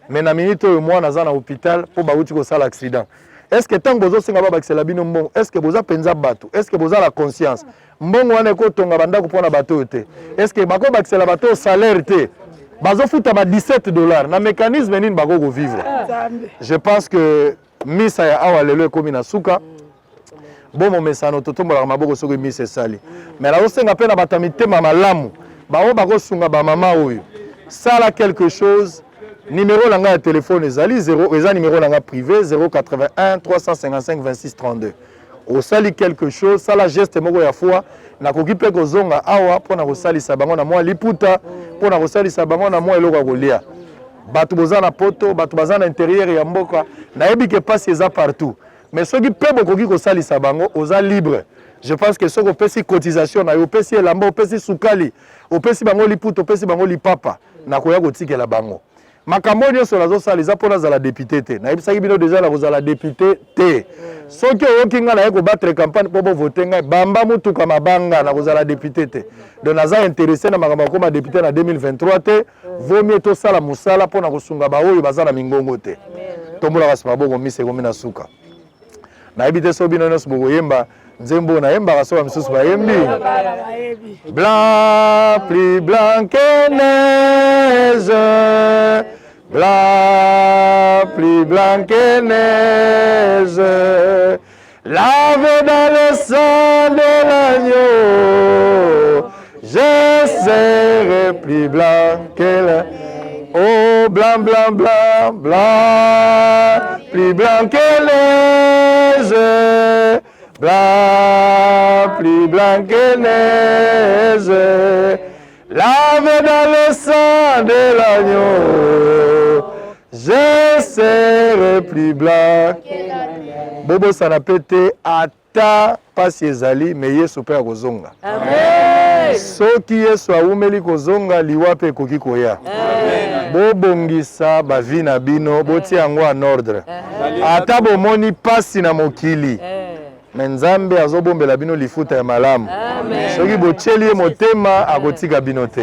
me na minute oyo mwana aza na hôpital mpo bauti kosala accident est-ce que ntango bozosenga babakisela bino mbongo est-ce que boza mpenza bato est-ce que boza la conscience mbongo wana ekotonga bandako mpona bato oyo te est-ce que bakobakisela bato oyo salaire te bazofuta ba 17 $. Na mécanisme nini bako kovivre je pense que misa ya awa lelo ekomi na suka bomo mesano totombolaka maboko soki misa esali mais nazosenga mpe na bato ya mitema malamu bango bakosunga bamama oyo sala quelque chose numéro na ngai ya telefone ezali 0 eza numéro na ngai privé 081 355 26 32 osali quelque chose sala geste moko ya foi nakoki mpe kozonga awa mpo na kosalisa bango na mwa liputa mpo na kosalisa bango na mwa eloko ya kolia bato boza na poto bato baza na intérieur ya mboka nayebi ke pasi eza partout mais soki mpe bokoki kosalisa bango oza libre je pense que soki opesi cotisation na yo opesi elamba opesi sukali opesi bango liputa opesi bango lipapa nakoya kotikela bango makambo nyonso nazosala eza mpo nazala député te nayebisaki bino deja na kozala député te soki oyoki ngai naye kobattre campagne mpo bovote ngai bamba mutuka mabanga na kozala député te donc naza intéressé na makambo akoma député na 2023 te vomie tosala mosala mpo na kosunga baoyo baza na mingongo te tombolaka nsima boko misa ekomi na suka nayebi te so bino nyonso bokoyemba nzembo nayembaka so bamisusu bayembi blanc plus blanc que neige blanc plus blanc que neige lavé dans le sang de l'agneau je serai plus blanc que le... Oh, blanc, blanc, blanc, blanc, plus blanc que les œufs, blanc, plus blanc que les œufs, lavé dans le sang de l'agneau, je serai plus blanc. Bobo Sanapete ata pasi ezali me Yesu pe akozonga. Amen. Soki Yesu aumeli kozonga liwa pe koki koya. Amen. Bobongisa bavi na bino botia yango en ordre. Ata bomoni pasi na mokili. Me Nzambe azobombela bino lifuta ya malamu. Soki botieli motema akotika bino te.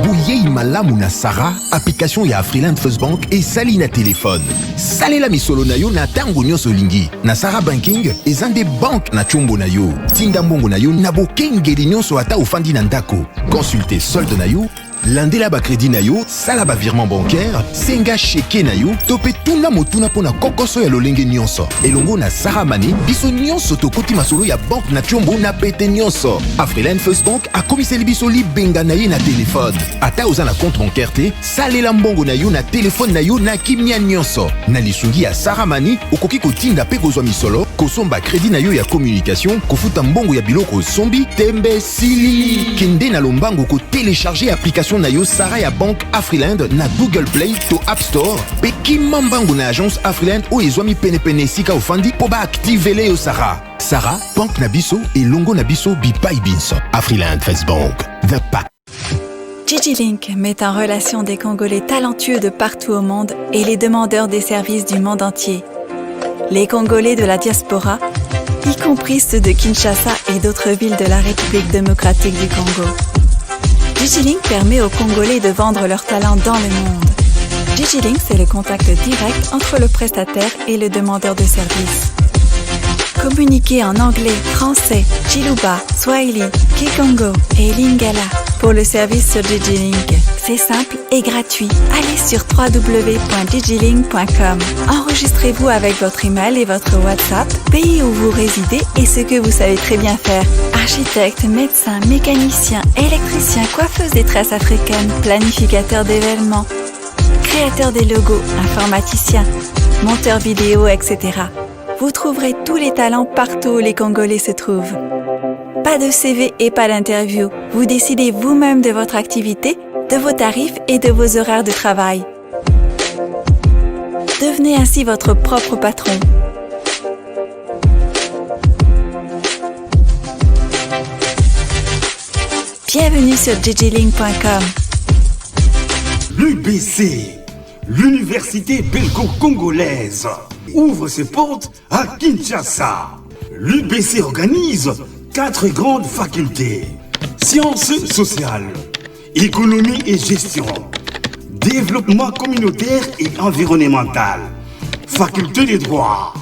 Bouyei malamu na Sarah, application ya Afriland First Bank et sali na téléphone. Salela misolo na yo na tango nyonso lingi. Na Sarah Banking, ezande bank na chombo na yo. Tinda mbongo na yo na bokengeli nyonso ata ofandi na ndako. Consultez solde na yo, landela ba crédit na yo, sala ba virement bancaire, senga cheke na yo, tope tuna motuna pona kokoso ya lolenge nyonso. Elongo na Sarah Money, biso nyonso tokoti masolo ya bank na chombo na pete nyonso. Afriland First Bank a komiseli biso libenga na ye na téléphone. Ata oza na compte bancaire te, salela mbongo na yo na téléphone na yo na kimia nyonso. Na lisungi ya Sarah Money, okoki kotinda pe kozwa misolo, kosomba crédit na yo ya communication, kofuta mbongo ya biloko sombi, tembe sili. Kende na lombango ko télécharger application na yo Sarah ya Bank Afriland na Google Play to App Store. Pe kimambango na agence Afriland o ezwami pene sika ofandi po ba activele yo Sarah. Sarah, Bank na biso et longo na biso bipai binso. Afriland First Bank, the pack. DigiLink met en relation des Congolais talentueux de partout au monde et les demandeurs des services du monde entier. Les Congolais de la diaspora, y compris ceux de Kinshasa et d'autres villes de la République démocratique du Congo. DigiLink permet aux Congolais de vendre leurs talents dans le monde. DigiLink, c'est le contact direct entre le prestataire et le demandeur de service. Communiquez en anglais, français, Chiluba, Swahili, Kikongo et Lingala pour le service sur DigiLink. C'est simple et gratuit. Allez sur www.digilink.com. Enregistrez-vous avec votre email et votre WhatsApp, pays où vous résidez et ce que vous savez très bien faire. Architecte, médecin, mécanicien, électricien, coiffeuse des tresses africaines, planificateur d'événements, créateur des logos, informaticien, monteur vidéo, etc. Vous trouverez tous les talents partout où les Congolais se trouvent. Pas de CV et pas d'interview. Vous décidez vous-même de votre activité, de vos tarifs et de vos horaires de travail. Devenez ainsi votre propre patron. Bienvenue sur digilink.com. L'UBC, l'université belgo-congolaise, ouvre ses portes à Kinshasa. L'UBC organise 4 grandes facultés: sciences sociales, économie et gestion, développement communautaire et environnemental, faculté des droits,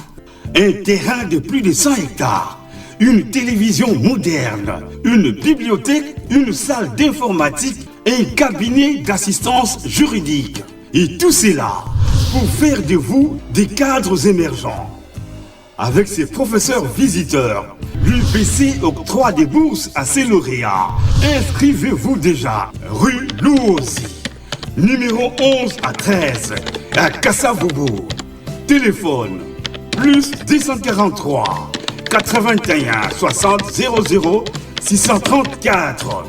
un terrain de plus de 100 hectares, une télévision moderne, une bibliothèque, une salle d'informatique et un cabinet d'assistance juridique. Et tout cela pour faire de vous des cadres émergents. Avec ses professeurs visiteurs, l'UBC octroie des bourses à ses lauréats. Inscrivez-vous déjà, rue Louosi, numéro 11 à 13, à Kassavobo. Téléphone, plus 243 81 60 00 634.